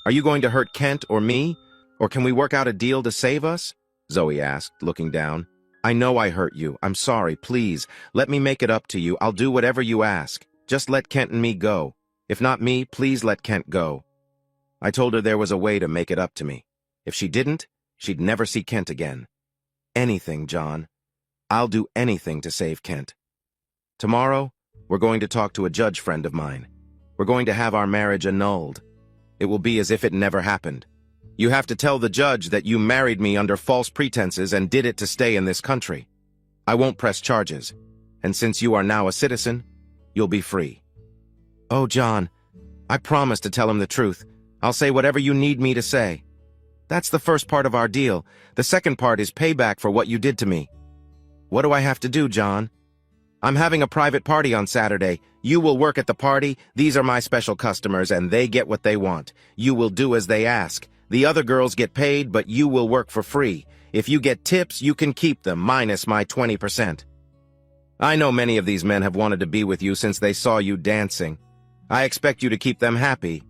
Are you going to hurt Kent or me? Or can we work out a deal to save us? Zoe asked, looking down. I know I hurt you. I'm sorry. Please, let me make it up to you. I'll do whatever you ask. Just let Kent and me go. If not me, please let Kent go. I told her there was a way to make it up to me. If she didn't, she'd never see Kent again. Anything, John. I'll do anything to save Kent. Tomorrow, we're going to talk to a judge friend of mine. We're going to have our marriage annulled. It will be as if it never happened. You have to tell the judge that you married me under false pretenses and did it to stay in this country. I won't press charges, and since you are now a citizen, you'll be free. Oh, John, I promise to tell him the truth. I'll say whatever you need me to say. That's the first part of our deal. The second part is payback for what you did to me. What do I have to do, John? I'm having a private party on Saturday. You will work at the party. These are my special customers, and they get what they want. You will do as they ask. The other girls get paid, but you will work for free. If you get tips, you can keep them, minus my 20%. I know many of these men have wanted to be with you since they saw you dancing. I expect you to keep them happy.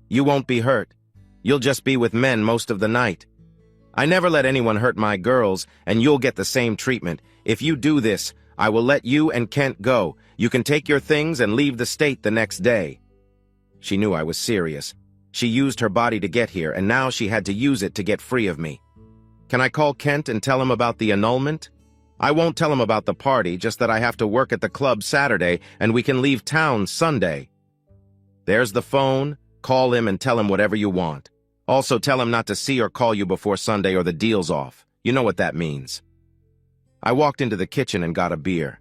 You won't be hurt. You'll just be with men most of the night. I never let anyone hurt my girls, and you'll get the same treatment. If you do this, I will let you and Kent go. You can take your things and leave the state the next day. She knew I was serious. She used her body to get here, and now she had to use it to get free of me. Can I call Kent and tell him about the annulment? I won't tell him about the party, just that I have to work at the club Saturday, and we can leave town Sunday. There's the phone. Call him and tell him whatever you want. Also tell him not to see or call you before Sunday or the deal's off. You know what that means. I walked into the kitchen and got a beer.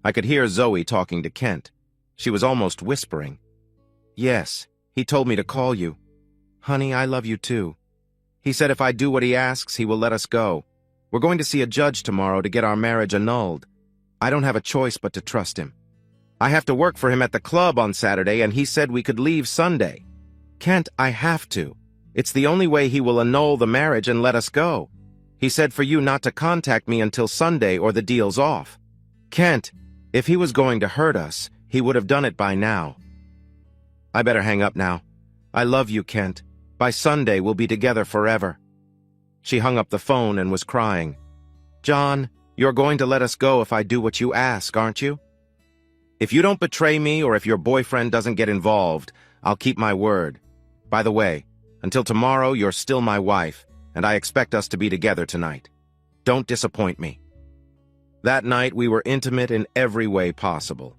I could hear Zoe talking to Kent. She was almost whispering. Yes, he told me to call you. Honey, I love you too. He said if I do what he asks, he will let us go. We're going to see a judge tomorrow to get our marriage annulled. I don't have a choice but to trust him. I have to work for him at the club on Saturday, and he said we could leave Sunday. Kent, I have to. It's the only way he will annul the marriage and let us go. He said for you not to contact me until Sunday or the deal's off. Kent, if he was going to hurt us, he would have done it by now. I better hang up now. I love you, Kent. By Sunday, we'll be together forever. She hung up the phone and was crying. John, you're going to let us go if I do what you ask, aren't you? If you don't betray me or if your boyfriend doesn't get involved, I'll keep my word. By the way, until tomorrow, you're still my wife, and I expect us to be together tonight. Don't disappoint me. That night, we were intimate in every way possible.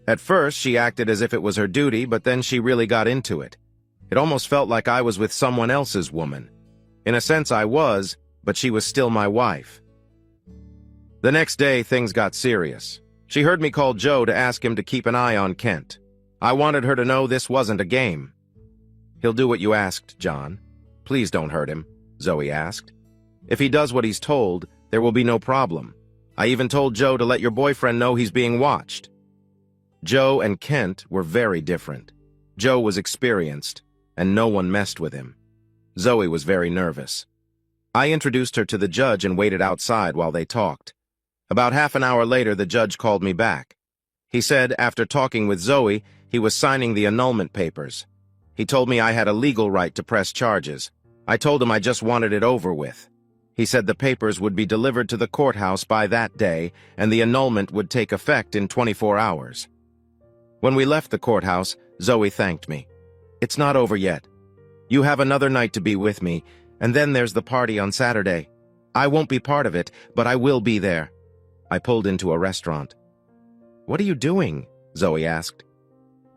At first, she acted as if it was her duty, but then she really got into it. It almost felt like I was with someone else's woman. In a sense, I was, but she was still my wife. The next day, things got serious. She heard me call Joe to ask him to keep an eye on Kent. I wanted her to know this wasn't a game. He'll do what you asked, John. Please don't hurt him, Zoe asked. If he does what he's told, there will be no problem. I even told Joe to let your boyfriend know he's being watched. Joe and Kent were very different. Joe was experienced, and no one messed with him. Zoe was very nervous. I introduced her to the judge and waited outside while they talked. About half an hour later, the judge called me back. He said, after talking with Zoe, he was signing the annulment papers. He told me I had a legal right to press charges. I told him I just wanted it over with. He said the papers would be delivered to the courthouse by that day, and the annulment would take effect in 24 hours. When we left the courthouse, Zoe thanked me. It's not over yet. You have another night to be with me, and then there's the party on Saturday. I won't be part of it, but I will be there. I pulled into a restaurant. What are you doing? Zoe asked.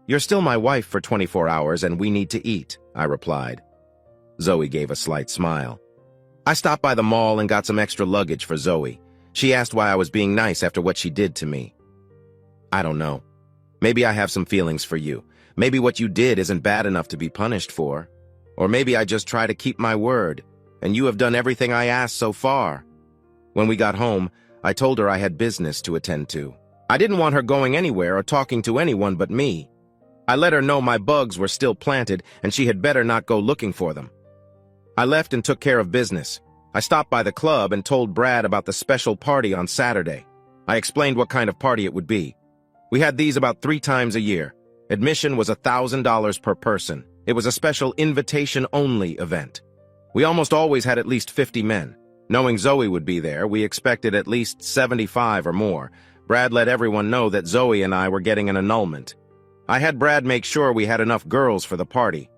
You're still my wife for 24 hours and we need to eat, I replied. Zoe gave a slight smile. I stopped by the mall and got some extra luggage for Zoe. She asked why I was being nice after what she did to me. I don't know. Maybe I have some feelings for you. Maybe what you did isn't bad enough to be punished for. Or maybe I just try to keep my word, and you have done everything I asked so far. When we got home, I told her I had business to attend to. I didn't want her going anywhere or talking to anyone but me. I let her know my bugs were still planted and she had better not go looking for them. I left and took care of business. I stopped by the club and told Brad about the special party on Saturday. I explained what kind of party it would be. We had these about 3 times a year. Admission was $1,000 per person. It was a special invitation-only event. We almost always had at least 50 men. Knowing Zoe would be there, we expected at least 75 or more. Brad let everyone know that Zoe and I were getting an annulment. I had Brad make sure we had enough girls for the party.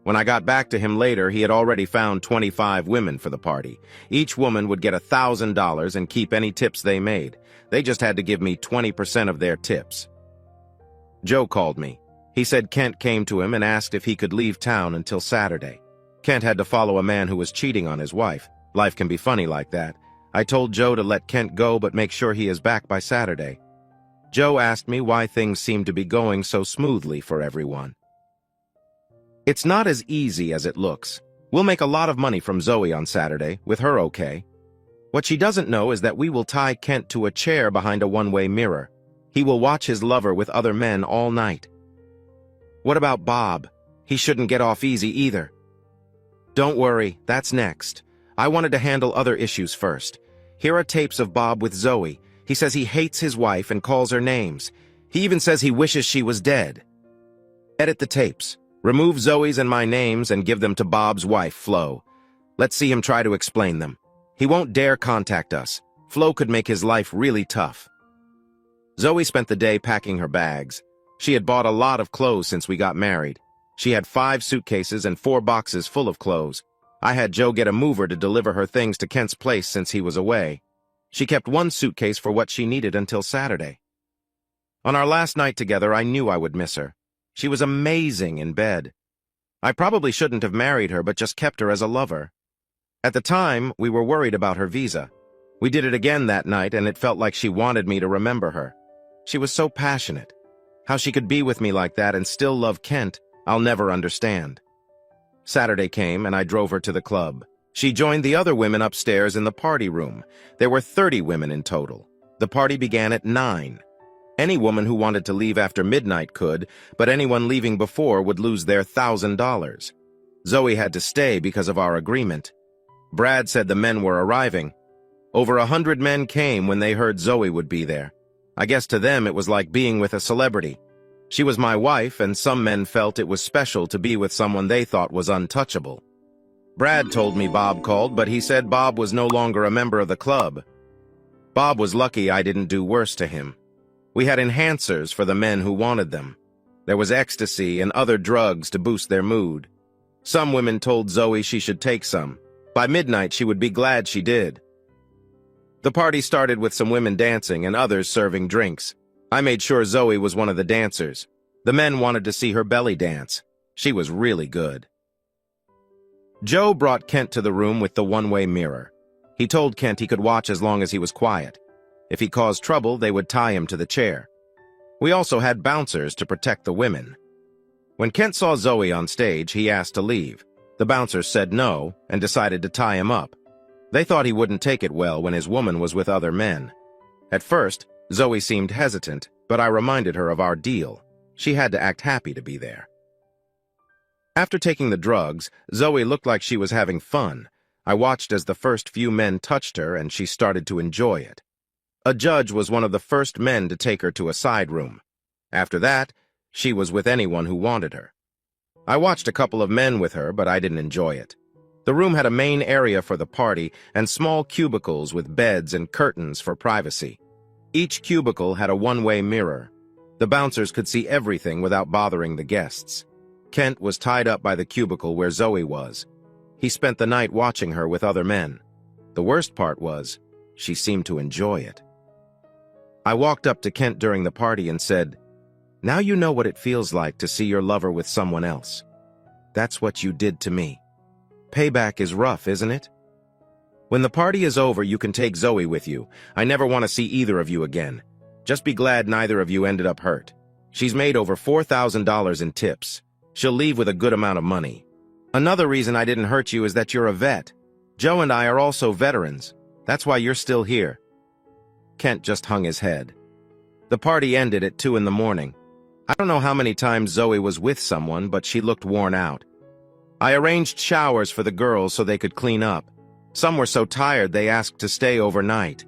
When I got back to him later, he had already found 25 women for the party. Each woman would get $1,000 and keep any tips they made. They just had to give me 20% of their tips. Joe called me. He said Kent came to him and asked if he could leave town until Saturday. Kent had to follow a man who was cheating on his wife. Life can be funny like that. I told Joe to let Kent go but make sure he is back by Saturday. Joe asked me why things seemed to be going so smoothly for everyone. It's not as easy as it looks. We'll make a lot of money from Zoe on Saturday, with her okay. What she doesn't know is that we will tie Kent to a chair behind a one-way mirror. He will watch his lover with other men all night. What about Bob? He shouldn't get off easy either. Don't worry, that's next. I wanted to handle other issues first. Here are tapes of Bob with Zoe. He says he hates his wife and calls her names. He even says he wishes she was dead. Edit the tapes. Remove Zoe's and my names and give them to Bob's wife, Flo. Let's see him try to explain them. He won't dare contact us. Flo could make his life really tough. Zoe spent the day packing her bags. She had bought a lot of clothes since we got married. She had 5 suitcases and 4 boxes full of clothes. I had Joe get a mover to deliver her things to Kent's place since he was away. She kept 1 suitcase for what she needed until Saturday. On our last night together, I knew I would miss her. She was amazing in bed. I probably shouldn't have married her, but just kept her as a lover. At the time, we were worried about her visa. We did it again that night, and it felt like she wanted me to remember her. She was so passionate. How she could be with me like that and still love Kent, I'll never understand. Saturday came, and I drove her to the club. She joined the other women upstairs in the party room. There were 30 women in total. The party began at 9. Any woman who wanted to leave after midnight could, but anyone leaving before would lose their $1,000. Zoe had to stay because of our agreement. Brad said the men were arriving. Over 100 men came when they heard Zoe would be there. I guess to them it was like being with a celebrity. She was my wife, and some men felt it was special to be with someone they thought was untouchable. Brad told me Bob called, but he said Bob was no longer a member of the club. Bob was lucky I didn't do worse to him. We had enhancers for the men who wanted them. There was ecstasy and other drugs to boost their mood. Some women told Zoe she should take some. By midnight, she would be glad she did. The party started with some women dancing and others serving drinks. I made sure Zoe was one of the dancers. The men wanted to see her belly dance. She was really good. Joe brought Kent to the room with the one-way mirror. He told Kent he could watch as long as he was quiet. If he caused trouble, they would tie him to the chair. We also had bouncers to protect the women. When Kent saw Zoe on stage, he asked to leave. The bouncers said no and decided to tie him up. They thought he wouldn't take it well when his woman was with other men. At first, Zoe seemed hesitant, but I reminded her of our deal. She had to act happy to be there. After taking the drugs, Zoe looked like she was having fun. I watched as the first few men touched her and she started to enjoy it. A judge was one of the first men to take her to a side room. After that, she was with anyone who wanted her. I watched a couple of men with her, but I didn't enjoy it. The room had a main area for the party and small cubicles with beds and curtains for privacy. Each cubicle had a one-way mirror. The bouncers could see everything without bothering the guests. Kent was tied up by the cubicle where Zoe was. He spent the night watching her with other men. The worst part was, she seemed to enjoy it. I walked up to Kent during the party and said, "Now you know what it feels like to see your lover with someone else. That's what you did to me. Payback is rough, isn't it? When the party is over, you can take Zoe with you. I never want to see either of you again. Just be glad neither of you ended up hurt. She's made over $4,000 in tips. She'll leave with a good amount of money. Another reason I didn't hurt you is that you're a vet. Joe and I are also veterans. That's why you're still here." Kent just hung his head. The party ended at 2 in the morning. I don't know how many times Zoe was with someone, but she looked worn out. I arranged showers for the girls so they could clean up. Some were so tired they asked to stay overnight.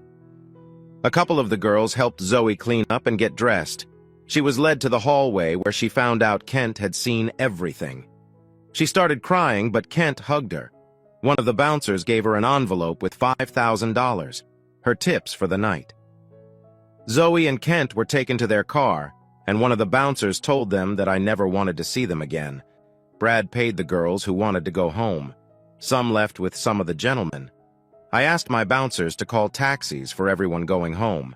A couple of the girls helped Zoe clean up and get dressed. She was led to the hallway where she found out Kent had seen everything. She started crying, but Kent hugged her. One of the bouncers gave her an envelope with $5,000, her tips for the night. Zoe and Kent were taken to their car, and one of the bouncers told them that I never wanted to see them again. Brad paid the girls who wanted to go home. Some left with some of the gentlemen. I asked my bouncers to call taxis for everyone going home.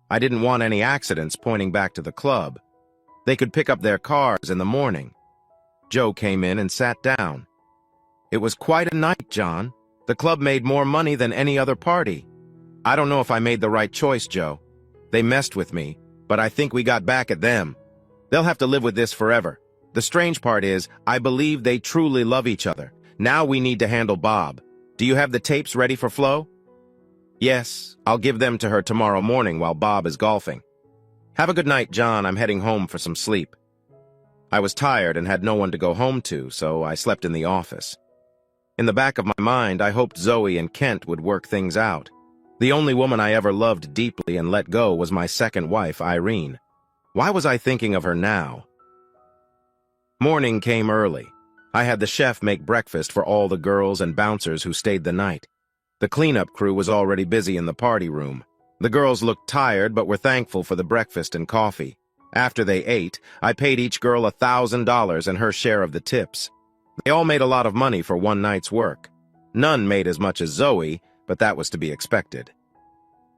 I didn't want any accidents pointing back to the club. They could pick up their cars in the morning. Joe came in and sat down. "It was quite a night, John. The club made more money than any other party. I don't know if I made the right choice, Joe. They messed with me, but I think we got back at them. They'll have to live with this forever. The strange part is, I believe they truly love each other. Now we need to handle Bob. Do you have the tapes ready for Flo?" "Yes, I'll give them to her tomorrow morning while Bob is golfing." "Have a good night, John. I'm heading home for some sleep." I was tired and had no one to go home to, so I slept in the office. In the back of my mind, I hoped Zoe and Kent would work things out. The only woman I ever loved deeply and let go was my second wife, Irene. Why was I thinking of her now? Morning came early. I had the chef make breakfast for all the girls and bouncers who stayed the night. The cleanup crew was already busy in the party room. The girls looked tired but were thankful for the breakfast and coffee. After they ate, I paid each girl $1,000 and her share of the tips. They all made a lot of money for one night's work. None made as much as Zoe, but that was to be expected.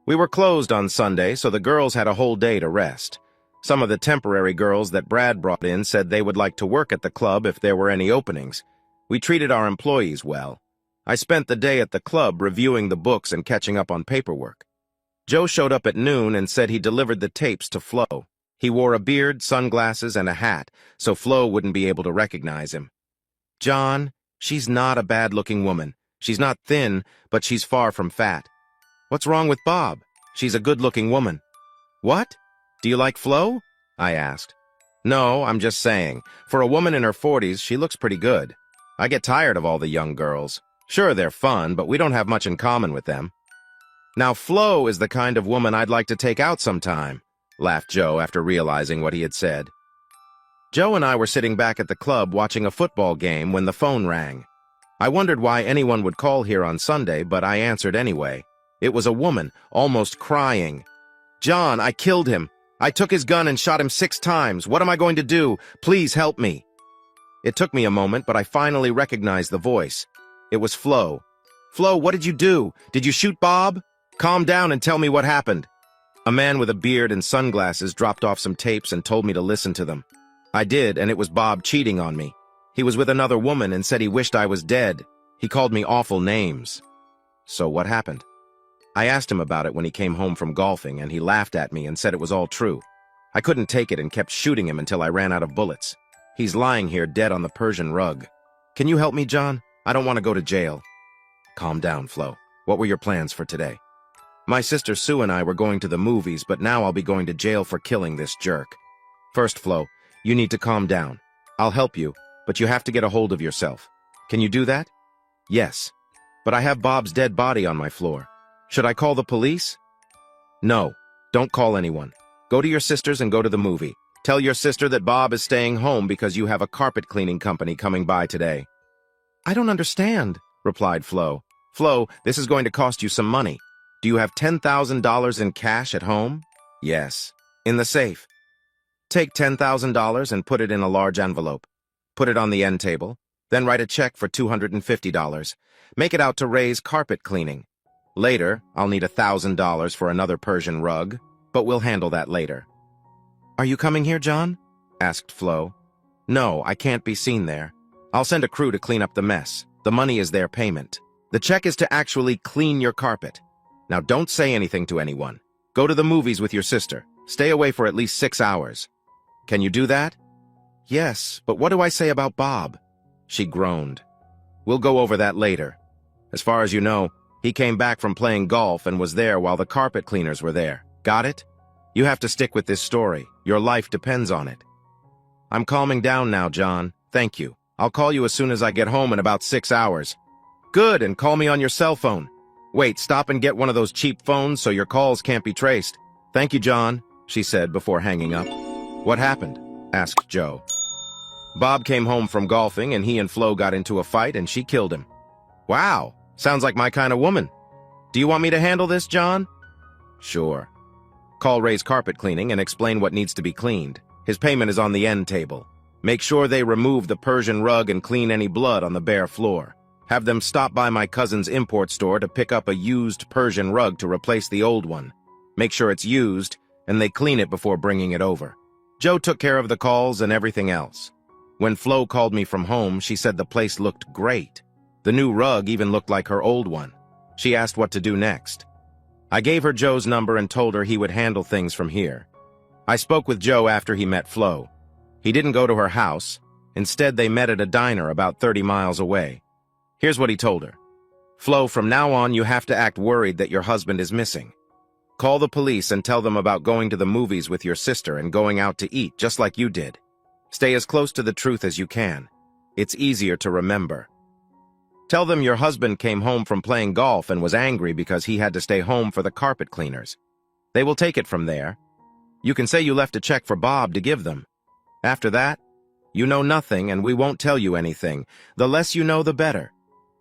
We were closed on Sunday, so the girls had a whole day to rest. Some of the temporary girls that Brad brought in said they would like to work at the club if there were any openings. We treated our employees well. I spent the day at the club reviewing the books and catching up on paperwork. Joe showed up at noon and said he delivered the tapes to Flo. He wore a beard, sunglasses, and a hat, so Flo wouldn't be able to recognize him. "John, she's not a bad-looking woman. She's not thin, but she's far from fat. What's wrong with Bob? She's a good-looking woman." "What? Do you like Flo?" I asked. "No, I'm just saying. For a woman in her 40s, she looks pretty good. I get tired of all the young girls. Sure, they're fun, but we don't have much in common with them." "Now, Flo is the kind of woman I'd like to take out sometime," laughed Joe after realizing what he had said. Joe and I were sitting back at the club watching a football game when the phone rang. I wondered why anyone would call here on Sunday, but I answered anyway. It was a woman, almost crying. "John, I killed him. I took his gun and shot him 6 times. What am I going to do? Please help me." It took me a moment, but I finally recognized the voice. It was Flo. "Flo, what did you do? Did you shoot Bob? Calm down and tell me what happened." A man with a beard and sunglasses dropped off some tapes and told me to listen to them. I did, and it was Bob cheating on me. He was with another woman and said he wished I was dead. He called me awful names. So what happened? I asked him about it when he came home from golfing, and he laughed at me and said it was all true. I couldn't take it and kept shooting him until I ran out of bullets. He's lying here dead on the Persian rug. Can you help me, John? I don't want to go to jail. Calm down, Flo. What were your plans for today? My sister Sue and I were going to the movies, but now I'll be going to jail for killing this jerk. First, Flo, you need to calm down. I'll help you, but you have to get a hold of yourself. Can you do that? Yes. But I have Bob's dead body on my floor. Should I call the police? No, don't call anyone. Go to your sister's and go to the movie. Tell your sister that Bob is staying home because you have a carpet cleaning company coming by today. I don't understand, replied Flo. Flo, this is going to cost you some money. Do you have $10,000 in cash at home? Yes. In the safe. Take $10,000 and put it in a large envelope. Put it on the end table. Then write a check for $250. Make it out to Ray's carpet cleaning. Later, I'll need $1,000 for another Persian rug, but we'll handle that later. Are you coming here, John? Asked Flo. No, I can't be seen there. I'll send a crew to clean up the mess. The money is their payment. The check is to actually clean your carpet. Now don't say anything to anyone. Go to the movies with your sister. Stay away for at least 6 hours. Can you do that? Yes, but what do I say about Bob? She groaned. We'll go over that later. As far as you know, he came back from playing golf and was there while the carpet cleaners were there. Got it? You have to stick with this story. Your life depends on it. I'm calming down now, John. Thank you. I'll call you as soon as I get home in about 6 hours. Good, and call me on your cell phone. Wait, stop and get one of those cheap phones so your calls can't be traced. Thank you, John, she said before hanging up. What happened? Asked Joe. Bob came home from golfing and he and Flo got into a fight and she killed him. Wow, sounds like my kind of woman. Do you want me to handle this, John? Sure. Call Ray's carpet cleaning and explain what needs to be cleaned. His payment is on the end table. Make sure they remove the Persian rug and clean any blood on the bare floor. Have them stop by my cousin's import store to pick up a used Persian rug to replace the old one. Make sure it's used, and they clean it before bringing it over. Joe took care of the calls and everything else. When Flo called me from home, she said the place looked great. The new rug even looked like her old one. She asked what to do next. I gave her Joe's number and told her he would handle things from here. I spoke with Joe after he met Flo. He didn't go to her house. Instead, they met at a diner about 30 miles away. Here's what he told her. Flo, from now on, you have to act worried that your husband is missing. Call the police and tell them about going to the movies with your sister and going out to eat, just like you did. Stay as close to the truth as you can. It's easier to remember. Tell them your husband came home from playing golf and was angry because he had to stay home for the carpet cleaners. They will take it from there. You can say you left a check for Bob to give them. After that, you know nothing and we won't tell you anything. The less you know, the better.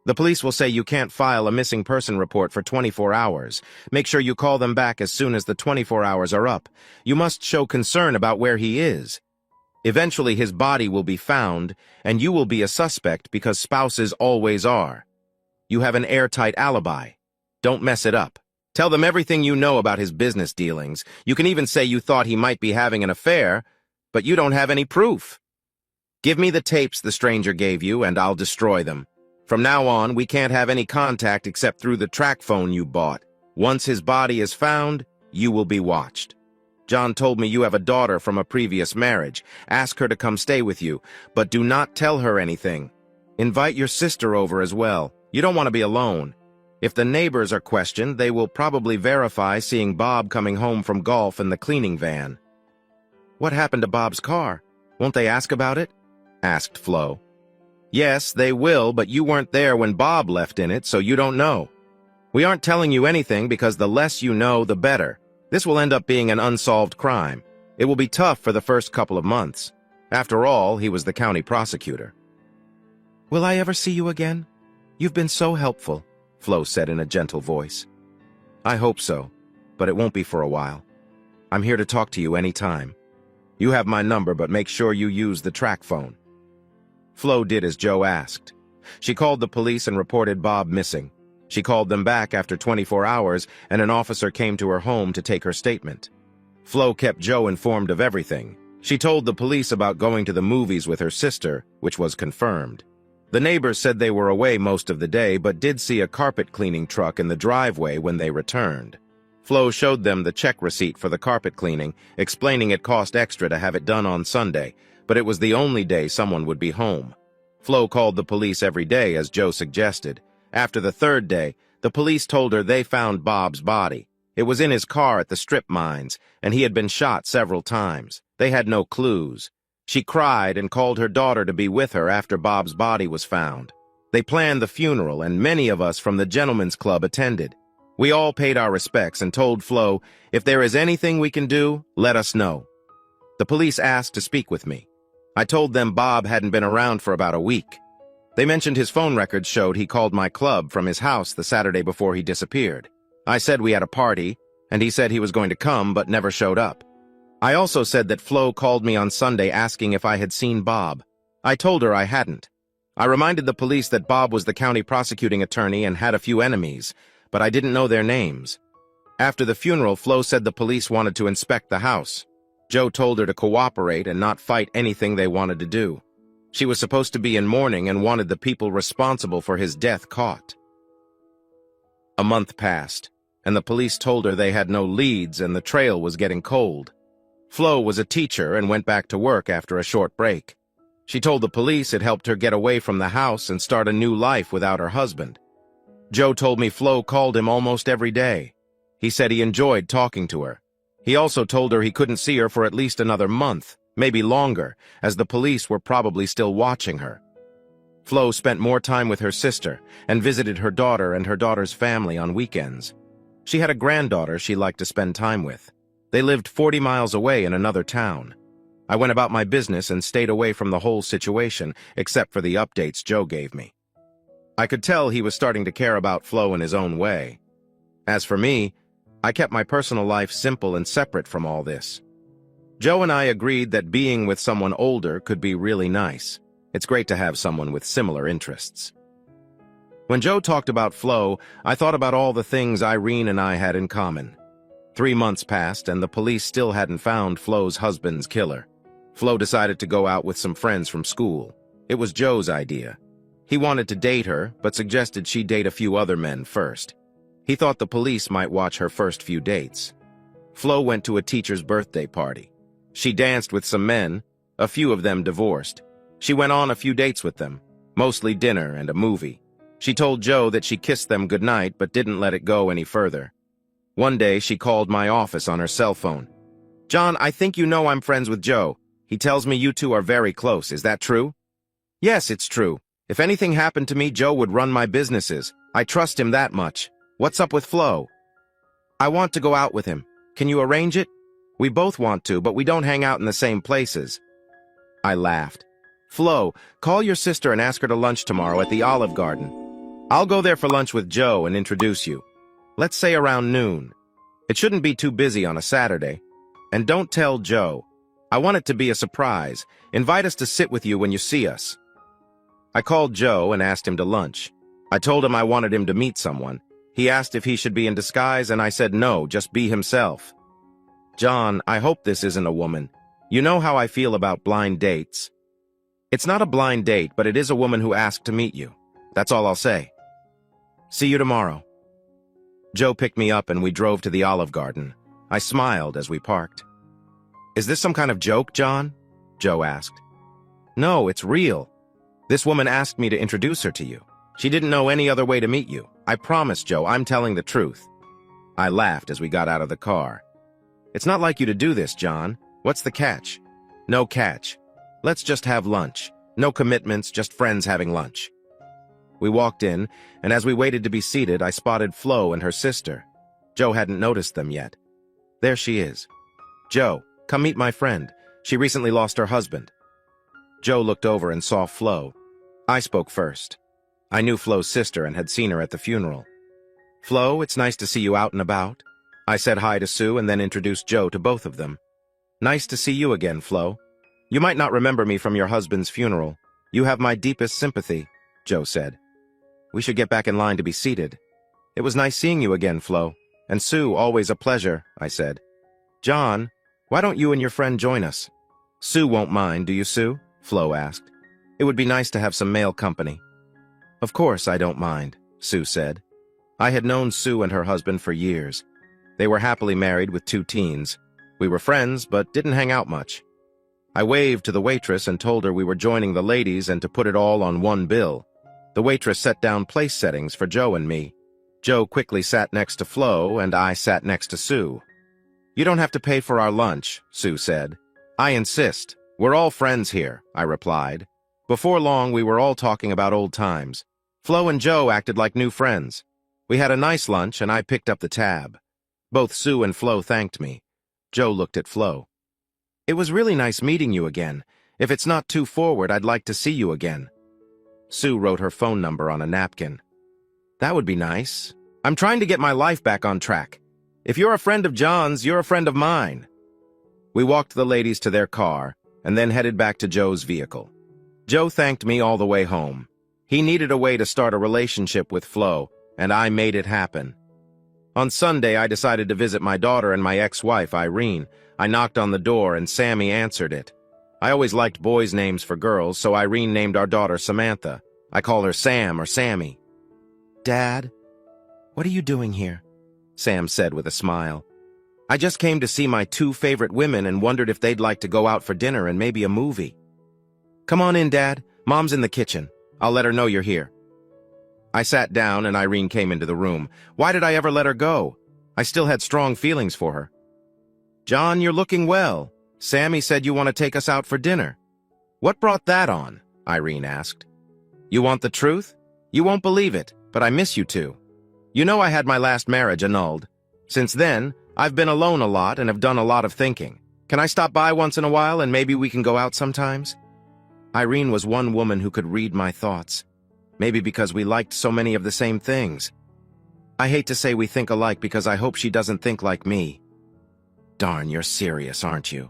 The police will say you can't file a missing person report for 24 hours. Make sure you call them back as soon as the 24 hours are up. You must show concern about where he is. Eventually his body will be found, and you will be a suspect because spouses always are. You have an airtight alibi. Don't mess it up. Tell them everything you know about his business dealings. You can even say you thought he might be having an affair, but you don't have any proof. Give me the tapes the stranger gave you, and I'll destroy them. From now on, we can't have any contact except through the track phone you bought. Once his body is found, you will be watched. John told me you have a daughter from a previous marriage. Ask her to come stay with you, but do not tell her anything. Invite your sister over as well. You don't want to be alone. If the neighbors are questioned, they will probably verify seeing Bob coming home from golf in the cleaning van. What happened to Bob's car? Won't they ask about it? Asked Flo. Yes, they will, but you weren't there when Bob left in it, so you don't know. We aren't telling you anything because the less you know, the better. This will end up being an unsolved crime. It will be tough for the first couple of months. After all, he was the county prosecutor. Will I ever see you again? You've been so helpful, Flo said in a gentle voice. I hope so, but it won't be for a while. I'm here to talk to you anytime. You have my number, but make sure you use the track phone. Flo did as Joe asked. She called the police and reported Bob missing. She called them back after 24 hours, and an officer came to her home to take her statement. Flo kept Joe informed of everything. She told the police about going to the movies with her sister, which was confirmed. The neighbors said they were away most of the day, but did see a carpet cleaning truck in the driveway when they returned. Flo showed them the check receipt for the carpet cleaning, explaining it cost extra to have it done on Sunday, but it was the only day someone would be home. Flo called the police every day, as Joe suggested. After the third day, the police told her they found Bob's body. It was in his car at the strip mines, and he had been shot several times. They had no clues. She cried and called her daughter to be with her after Bob's body was found. They planned the funeral, and many of us from the Gentlemen's Club attended. We all paid our respects and told Flo, if there is anything we can do, let us know. The police asked to speak with me. I told them Bob hadn't been around for about a week. They mentioned his phone records showed he called my club from his house the Saturday before he disappeared. I said we had a party, and he said he was going to come but never showed up. I also said that Flo called me on Sunday asking if I had seen Bob. I told her I hadn't. I reminded the police that Bob was the county prosecuting attorney and had a few enemies, but I didn't know their names. After the funeral, Flo said the police wanted to inspect the house. Joe told her to cooperate and not fight anything they wanted to do. She was supposed to be in mourning and wanted the people responsible for his death caught. A month passed, and the police told her they had no leads and the trail was getting cold. Flo was a teacher and went back to work after a short break. She told the police it helped her get away from the house and start a new life without her husband. Joe told me Flo called him almost every day. He said he enjoyed talking to her. He also told her he couldn't see her for at least another month, maybe longer, as the police were probably still watching her. Flo spent more time with her sister and visited her daughter and her daughter's family on weekends. She had a granddaughter she liked to spend time with. They lived 40 miles away in another town. I went about my business and stayed away from the whole situation, except for the updates Joe gave me. I could tell he was starting to care about Flo in his own way. As for me, I kept my personal life simple and separate from all this. Joe and I agreed that being with someone older could be really nice. It's great to have someone with similar interests. When Joe talked about Flo, I thought about all the things Irene and I had in common. 3 months passed, and the police still hadn't found Flo's husband's killer. Flo decided to go out with some friends from school. It was Joe's idea. He wanted to date her, but suggested she date a few other men first. He thought the police might watch her first few dates. Flo went to a teacher's birthday party. She danced with some men, a few of them divorced. She went on a few dates with them, mostly dinner and a movie. She told Joe that she kissed them goodnight but didn't let it go any further. One day, she called my office on her cell phone. "John, I think you know I'm friends with Joe. He tells me you two are very close. Is that true?" "Yes, it's true. If anything happened to me, Joe would run my businesses. I trust him that much. What's up with Flo?" "I want to go out with him. Can you arrange it?" "We both want to, but we don't hang out in the same places." I laughed. "Flo, call your sister and ask her to lunch tomorrow at the Olive Garden. I'll go there for lunch with Joe and introduce you. Let's say around noon. It shouldn't be too busy on a Saturday. And don't tell Joe. I want it to be a surprise. Invite us to sit with you when you see us." I called Joe and asked him to lunch. I told him I wanted him to meet someone. He asked if he should be in disguise, and I said no, just be himself. "John, I hope this isn't a woman. You know how I feel about blind dates." "It's not a blind date, but it is a woman who asked to meet you. That's all I'll say. See you tomorrow." Joe picked me up and we drove to the Olive Garden. I smiled as we parked. "Is this some kind of joke, John?" Joe asked. "No, it's real. This woman asked me to introduce her to you. She didn't know any other way to meet you. I promise, Joe, I'm telling the truth." I laughed as we got out of the car. "It's not like you to do this, John. What's the catch?" "No catch. Let's just have lunch. No commitments, just friends having lunch." We walked in, and as we waited to be seated, I spotted Flo and her sister. Joe hadn't noticed them yet. "There she is. Joe, come meet my friend. She recently lost her husband." Joe looked over and saw Flo. I spoke first. I knew Flo's sister and had seen her at the funeral. "Flo, it's nice to see you out and about." I said hi to Sue and then introduced Joe to both of them. "Nice to see you again, Flo. You might not remember me from your husband's funeral. You have my deepest sympathy," Joe said. "We should get back in line to be seated." "It was nice seeing you again, Flo. And Sue, always a pleasure," I said. "John, why don't you and your friend join us?" "Sue won't mind, do you, Sue?" Flo asked. "It would be nice to have some male company." "Of course I don't mind," Sue said. I had known Sue and her husband for years. They were happily married with 2 teens. We were friends, but didn't hang out much. I waved to the waitress and told her we were joining the ladies and to put it all on one bill. The waitress set down place settings for Joe and me. Joe quickly sat next to Flo, and I sat next to Sue. "You don't have to pay for our lunch," Sue said. "I insist. We're all friends here," I replied. Before long, we were all talking about old times. Flo and Joe acted like new friends. We had a nice lunch, and I picked up the tab. Both Sue and Flo thanked me. Joe looked at Flo. "It was really nice meeting you again. If it's not too forward, I'd like to see you again." Sue wrote her phone number on a napkin. "That would be nice. I'm trying to get my life back on track. If you're a friend of John's, you're a friend of mine." We walked the ladies to their car and then headed back to Joe's vehicle. Joe thanked me all the way home. He needed a way to start a relationship with Flo, and I made it happen. On Sunday, I decided to visit my daughter and my ex-wife, Irene. I knocked on the door, and Sammy answered it. I always liked boys' names for girls, so Irene named our daughter Samantha. I call her Sam or Sammy. "Dad, what are you doing here?" Sam said with a smile. "I just came to see my two favorite women and wondered if they'd like to go out for dinner and maybe a movie." "Come on in, Dad. Mom's in the kitchen. I'll let her know you're here." I sat down and Irene came into the room. Why did I ever let her go? I still had strong feelings for her. "John, you're looking well. Sammy said you want to take us out for dinner." "What brought that on?" Irene asked. "You want the truth? You won't believe it, but I miss you two. You know I had my last marriage annulled. Since then, I've been alone a lot and have done a lot of thinking. Can I stop by once in a while and maybe we can go out sometimes?" Irene was one woman who could read my thoughts. Maybe because we liked so many of the same things. I hate to say we think alike because I hope she doesn't think like me. "Darn, you're serious, aren't you?"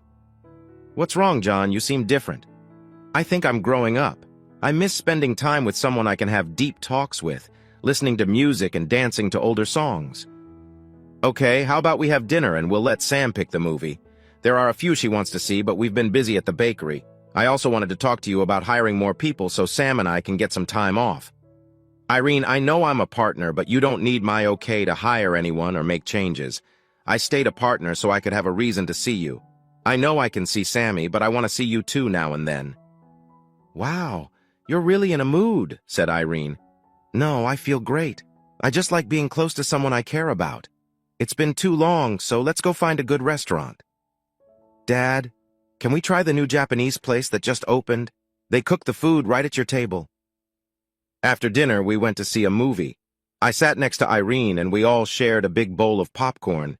"What's wrong, John? You seem different." "I think I'm growing up. I miss spending time with someone I can have deep talks with, listening to music and dancing to older songs." "Okay, how about we have dinner and we'll let Sam pick the movie? There are a few she wants to see, but we've been busy at the bakery. I also wanted to talk to you about hiring more people so Sam and I can get some time off." "Irene, I know I'm a partner, but you don't need my okay to hire anyone or make changes. I stayed a partner so I could have a reason to see you. I know I can see Sammy, but I want to see you too now and then." "Wow, you're really in a mood," said Irene. "No, I feel great. I just like being close to someone I care about. It's been too long, so let's go find a good restaurant." "Dad, can we try the new Japanese place that just opened? They cook the food right at your table." After dinner, we went to see a movie. I sat next to Irene and we all shared a big bowl of popcorn.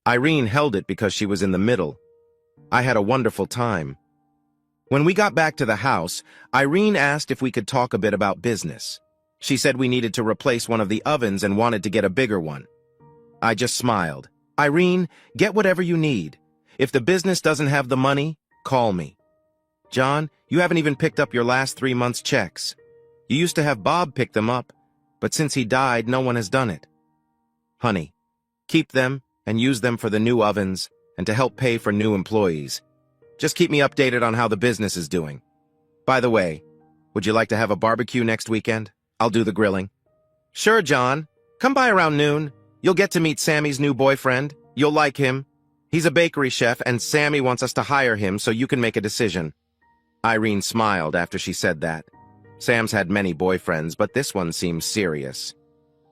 Irene held it because she was in the middle. I had a wonderful time. When we got back to the house, Irene asked if we could talk a bit about business. She said we needed to replace one of the ovens and wanted to get a bigger one. I just smiled. "Irene, get whatever you need. If the business doesn't have the money, call me." "John, you haven't even picked up your last 3 months' checks. You used to have Bob pick them up, but since he died, no one has done it." "Honey, keep them and use them for the new ovens and to help pay for new employees. Just keep me updated on how the business is doing. By the way, would you like to have a barbecue next weekend? I'll do the grilling." "Sure, John. Come by around noon. You'll get to meet Sammy's new boyfriend. You'll like him. He's a bakery chef, and Sammy wants us to hire him so you can make a decision." Irene smiled after she said that. Sam's had many boyfriends, but this one seems serious.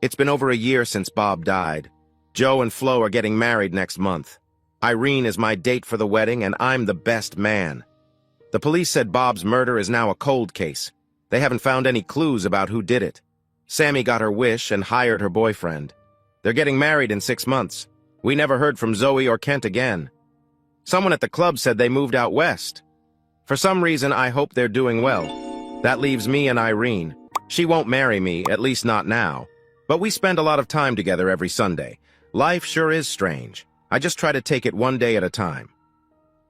It's been over a year since Bob died. Joe and Flo are getting married next month. Irene is my date for the wedding, and I'm the best man. The police said Bob's murder is now a cold case. They haven't found any clues about who did it. Sammy got her wish and hired her boyfriend. They're getting married in 6 months. We never heard from Zoe or Kent again. Someone at the club said they moved out west. For some reason, I hope they're doing well. That leaves me and Irene. She won't marry me, at least not now. But we spend a lot of time together every Sunday. Life sure is strange. I just try to take it one day at a time.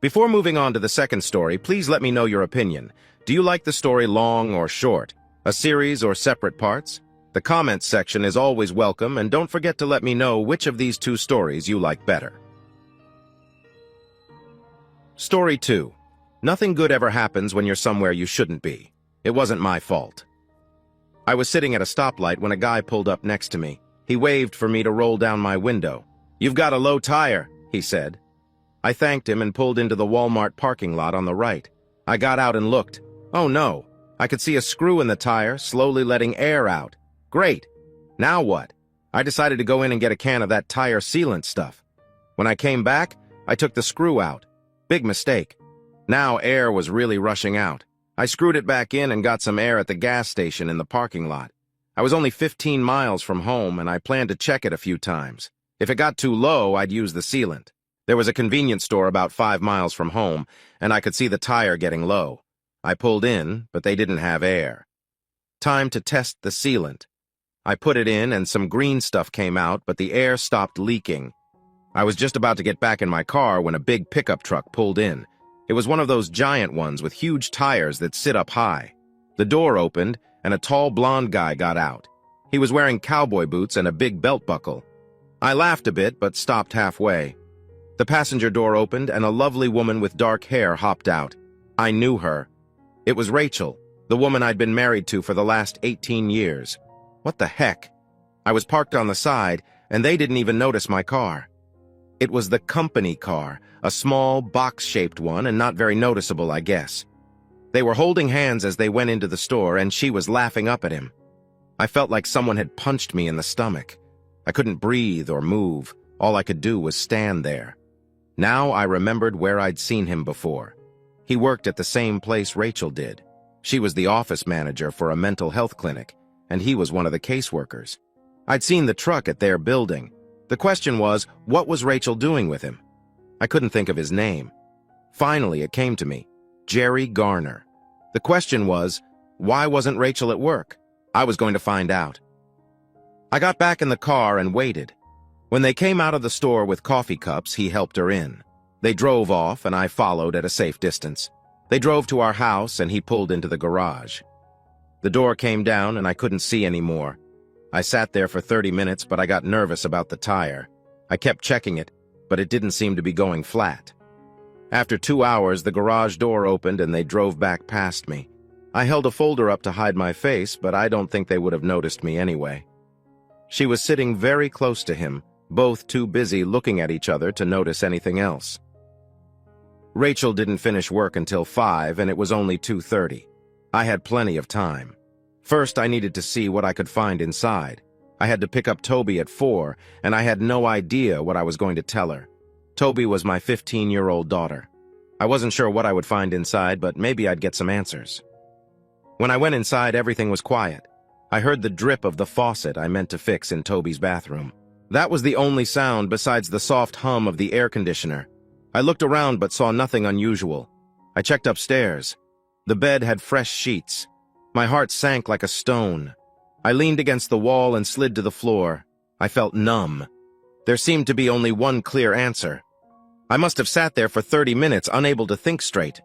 Before moving on to the second story, please let me know your opinion. Do you like the story long or short? A series or separate parts? The comments section is always welcome, and don't forget to let me know which of these 2 stories you like better. Story 2. Nothing good ever happens when you're somewhere you shouldn't be. It wasn't my fault. I was sitting at a stoplight when a guy pulled up next to me. He waved for me to roll down my window. "You've got a low tire," he said. I thanked him and pulled into the Walmart parking lot on the right. I got out and looked. Oh no, I could see a screw in the tire, slowly letting air out. Great. Now what? I decided to go in and get a can of that tire sealant stuff. When I came back, I took the screw out. Big mistake. Now air was really rushing out. I screwed it back in and got some air at the gas station in the parking lot. I was only 15 miles from home, and I planned to check it a few times. If it got too low, I'd use the sealant. There was a convenience store about 5 miles from home, and I could see the tire getting low. I pulled in, but they didn't have air. Time to test the sealant. I put it in, and some green stuff came out, but the air stopped leaking. I was just about to get back in my car when a big pickup truck pulled in. It was one of those giant ones with huge tires that sit up high. The door opened, and a tall blonde guy got out. He was wearing cowboy boots and a big belt buckle. I laughed a bit, but stopped halfway. The passenger door opened, and a lovely woman with dark hair hopped out. I knew her. It was Rachel, the woman I'd been married to for the last 18 years. What the heck? I was parked on the side, and they didn't even notice my car. It was the company car, a small, box-shaped one, and not very noticeable, I guess. They were holding hands as they went into the store, and she was laughing up at him. I felt like someone had punched me in the stomach. I couldn't breathe or move. All I could do was stand there. Now I remembered where I'd seen him before. He worked at the same place Rachel did. She was the office manager for a mental health clinic, and he was one of the caseworkers. I'd seen the truck at their building. The question was, what was Rachel doing with him? I couldn't think of his name. Finally, it came to me. Jerry Garner. The question was, why wasn't Rachel at work? I was going to find out. I got back in the car and waited. When they came out of the store with coffee cups, he helped her in. They drove off, and I followed at a safe distance. They drove to our house, and he pulled into the garage. The door came down, and I couldn't see anymore. I sat there for 30 minutes, but I got nervous about the tire. I kept checking it, but it didn't seem to be going flat. After 2 hours, the garage door opened, and they drove back past me. I held a folder up to hide my face, but I don't think they would have noticed me anyway. She was sitting very close to him, both too busy looking at each other to notice anything else. Rachel didn't finish work until 5, and it was only 2:30. I had plenty of time. First, I needed to see what I could find inside. I had to pick up Toby at 4, and I had no idea what I was going to tell her. Toby was my 15-year-old daughter. I wasn't sure what I would find inside, but maybe I'd get some answers. When I went inside, everything was quiet. I heard the drip of the faucet I meant to fix in Toby's bathroom. That was the only sound besides the soft hum of the air conditioner. I looked around but saw nothing unusual. I checked upstairs. The bed had fresh sheets. My heart sank like a stone. I leaned against the wall and slid to the floor. I felt numb. There seemed to be only one clear answer. I must have sat there for 30 minutes, unable to think straight.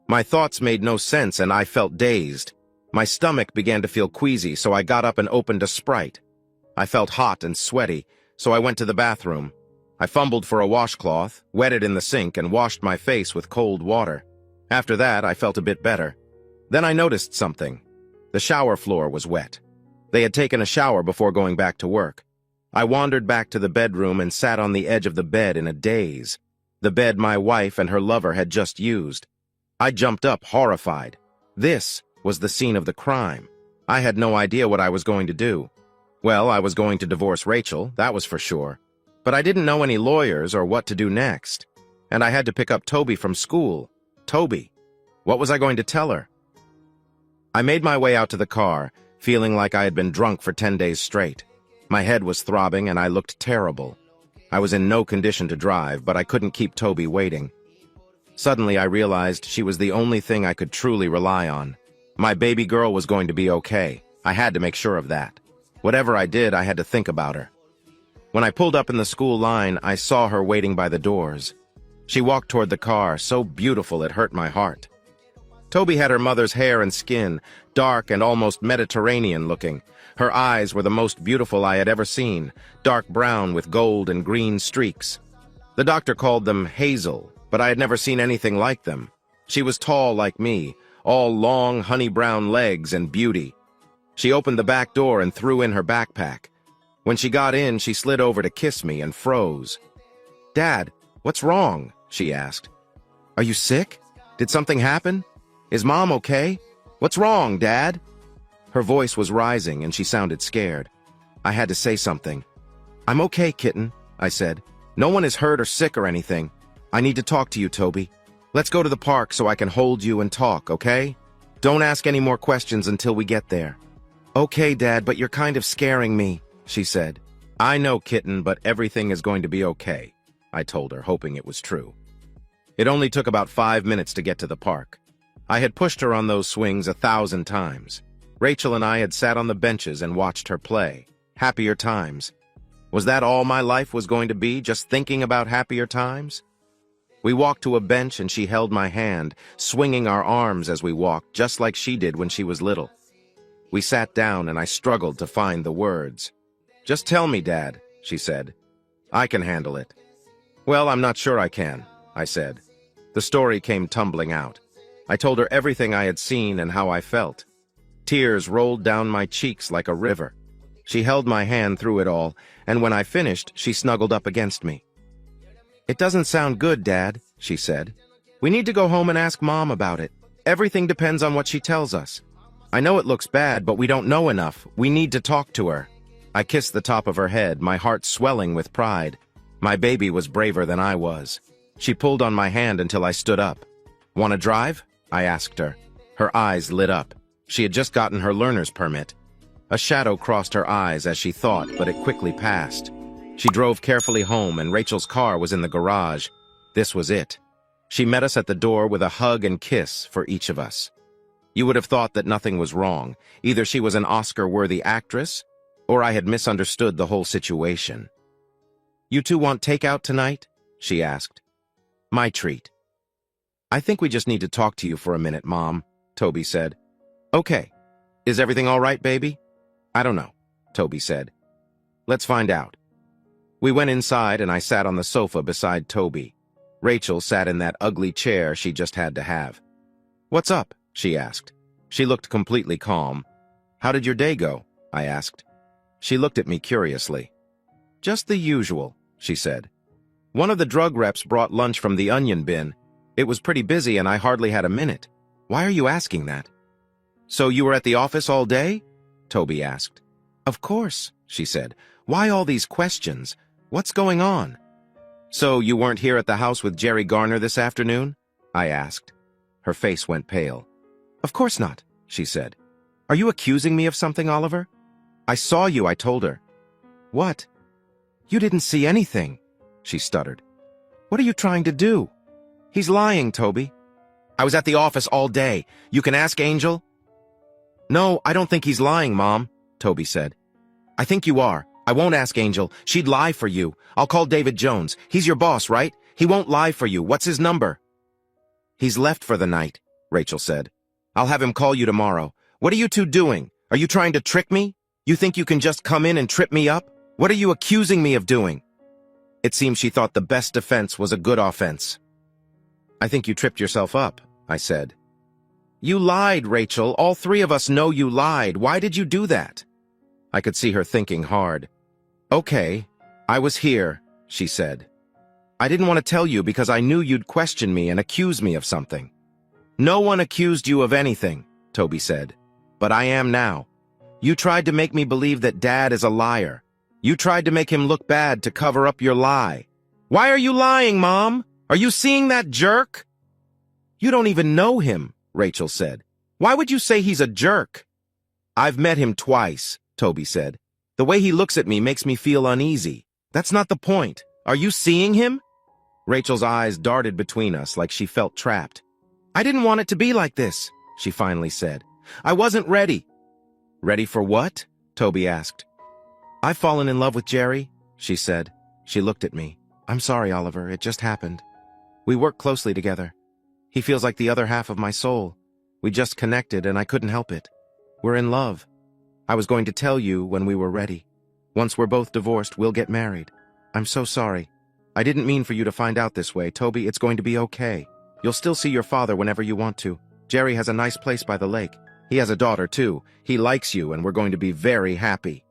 My thoughts made no sense, and I felt dazed. My stomach began to feel queasy, so I got up and opened a Sprite. I felt hot and sweaty, so I went to the bathroom. I fumbled for a washcloth, wet it in the sink, and washed my face with cold water. After that, I felt a bit better. Then I noticed something. The shower floor was wet. They had taken a shower before going back to work. I wandered back to the bedroom and sat on the edge of the bed in a daze. The bed my wife and her lover had just used. I jumped up, horrified. This was the scene of the crime. I had no idea what I was going to do. Well, I was going to divorce Rachel, that was for sure. But I didn't know any lawyers or what to do next. And I had to pick up Toby from school. Toby. What was I going to tell her? I made my way out to the car, feeling like I had been drunk for 10 days straight. My head was throbbing and I looked terrible. I was in no condition to drive, but I couldn't keep Toby waiting. Suddenly I realized she was the only thing I could truly rely on. My baby girl was going to be okay. I had to make sure of that. Whatever I did, I had to think about her. When I pulled up in the school line, I saw her waiting by the doors. She walked toward the car, so beautiful it hurt my heart. Toby had her mother's hair and skin, dark and almost Mediterranean looking. Her eyes were the most beautiful I had ever seen, dark brown with gold and green streaks. The doctor called them hazel, but I had never seen anything like them. She was tall like me, all long honey brown legs and beauty. She opened the back door and threw in her backpack. When she got in, she slid over to kiss me and froze. "Dad, what's wrong?" she asked. Are you sick? Did something happen? Is Mom okay? What's wrong, Dad? Her voice was rising and she sounded scared. I had to say something. I'm okay, kitten, I said. No one is hurt or sick or anything. I need to talk to you, Toby. Let's go to the park so I can hold you and talk, okay? Don't ask any more questions until we get there. Okay, Dad, but you're kind of scaring me, she said. I know, kitten, but everything is going to be okay, I told her, hoping it was true. It only took about 5 minutes to get to the park. I had pushed her on those swings 1,000 times. Rachel and I had sat on the benches and watched her play. Happier times. Was that all my life was going to be, just thinking about happier times? We walked to a bench and she held my hand, swinging our arms as we walked, just like she did when she was little. We sat down and I struggled to find the words. Just tell me, Dad, she said. I can handle it. Well, I'm not sure I can, I said. The story came tumbling out. I told her everything I had seen and how I felt. Tears rolled down my cheeks like a river. She held my hand through it all, and when I finished, she snuggled up against me. It doesn't sound good, Dad, she said. We need to go home and ask Mom about it. Everything depends on what she tells us. I know it looks bad, but we don't know enough. We need to talk to her. I kissed the top of her head, my heart swelling with pride. My baby was braver than I was. She pulled on my hand until I stood up. Want to drive? I asked her. Her eyes lit up. She had just gotten her learner's permit. A shadow crossed her eyes as she thought, but it quickly passed. She drove carefully home, and Rachel's car was in the garage. This was it. She met us at the door with a hug and kiss for each of us. You would have thought that nothing was wrong. Either she was an Oscar-worthy actress, or I had misunderstood the whole situation. You two want takeout tonight? She asked. My treat. I think we just need to talk to you for a minute, Mom, Toby said. Okay. Is everything all right, baby? I don't know, Toby said. Let's find out. We went inside and I sat on the sofa beside Toby. Rachel sat in that ugly chair she just had to have. What's up? She asked. She looked completely calm. How did your day go? I asked. She looked at me curiously. Just the usual, she said. One of the drug reps brought lunch from the onion bin. It was pretty busy and I hardly had a minute. Why are you asking that? So you were at the office all day? Toby asked. Of course, she said. Why all these questions? What's going on? So you weren't here at the house with Jerry Garner this afternoon? I asked. Her face went pale. Of course not, she said. Are you accusing me of something, Oliver? I saw you, I told her. What? You didn't see anything, she stuttered. What are you trying to do? He's lying, Toby. I was at the office all day. You can ask Angel. No, I don't think he's lying, Mom, Toby said. I think you are. I won't ask Angel. She'd lie for you. I'll call David Jones. He's your boss, right? He won't lie for you. What's his number? He's left for the night, Rachel said. I'll have him call you tomorrow. What are you two doing? Are you trying to trick me? You think you can just come in and trip me up? What are you accusing me of doing? It seems she thought the best defense was a good offense. I think you tripped yourself up, I said. You lied, Rachel. All three of us know you lied. Why did you do that? I could see her thinking hard. Okay, I was here, she said. I didn't want to tell you because I knew you'd question me and accuse me of something. No one accused you of anything, Toby said. But I am now. You tried to make me believe that Dad is a liar. You tried to make him look bad to cover up your lie. Why are you lying, Mom? Are you seeing that jerk? You don't even know him, Rachel said. Why would you say he's a jerk? I've met him twice, Toby said. The way he looks at me makes me feel uneasy. That's not the point. Are you seeing him? Rachel's eyes darted between us like she felt trapped. I didn't want it to be like this, she finally said. I wasn't ready. Ready for what? Toby asked. I've fallen in love with Jerry, she said. She looked at me. I'm sorry, Oliver. It just happened. We work closely together. He feels like the other half of my soul. We just connected and I couldn't help it. We're in love. I was going to tell you when we were ready. Once we're both divorced, we'll get married. I'm so sorry. I didn't mean for you to find out this way. Toby, it's going to be okay. You'll still see your father whenever you want to. Jerry has a nice place by the lake. He has a daughter, too. He likes you, and we're going to be very happy.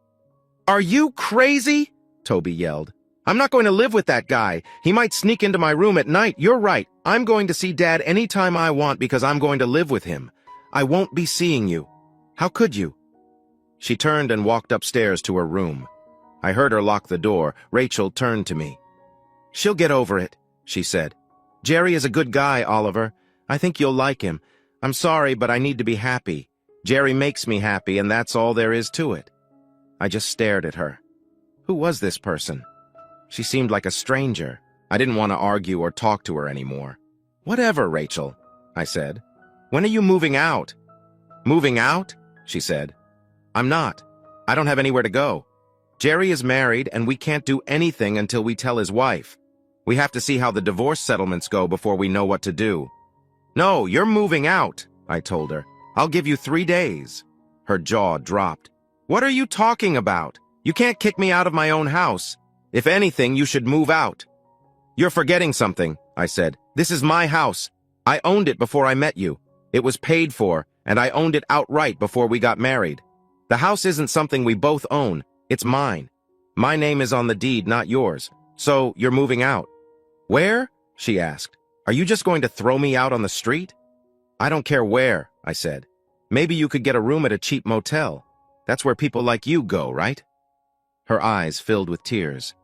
Are you crazy? Toby yelled. I'm not going to live with that guy. He might sneak into my room at night. You're right. I'm going to see Dad anytime I want because I'm going to live with him. I won't be seeing you. How could you? She turned and walked upstairs to her room. I heard her lock the door. Rachel turned to me. She'll get over it, she said. Jerry is a good guy, Oliver. I think you'll like him. I'm sorry, but I need to be happy. Jerry makes me happy, and that's all there is to it. I just stared at her. Who was this person? She seemed like a stranger. I didn't want to argue or talk to her anymore. Whatever, Rachel, I said. When are you moving out? Moving out? She said. I'm not. I don't have anywhere to go. Jerry is married, and we can't do anything until we tell his wife. We have to see how the divorce settlements go before we know what to do. No, you're moving out, I told her. I'll give you 3 days. Her jaw dropped. What are you talking about? You can't kick me out of my own house. If anything, you should move out. You're forgetting something, I said. This is my house. I owned it before I met you. It was paid for, and I owned it outright before we got married. The house isn't something we both own. It's mine. My name is on the deed, not yours. So, you're moving out. Where? She asked. Are you just going to throw me out on the street? I don't care where, I said. Maybe you could get a room at a cheap motel. That's where people like you go, right? Her eyes filled with tears.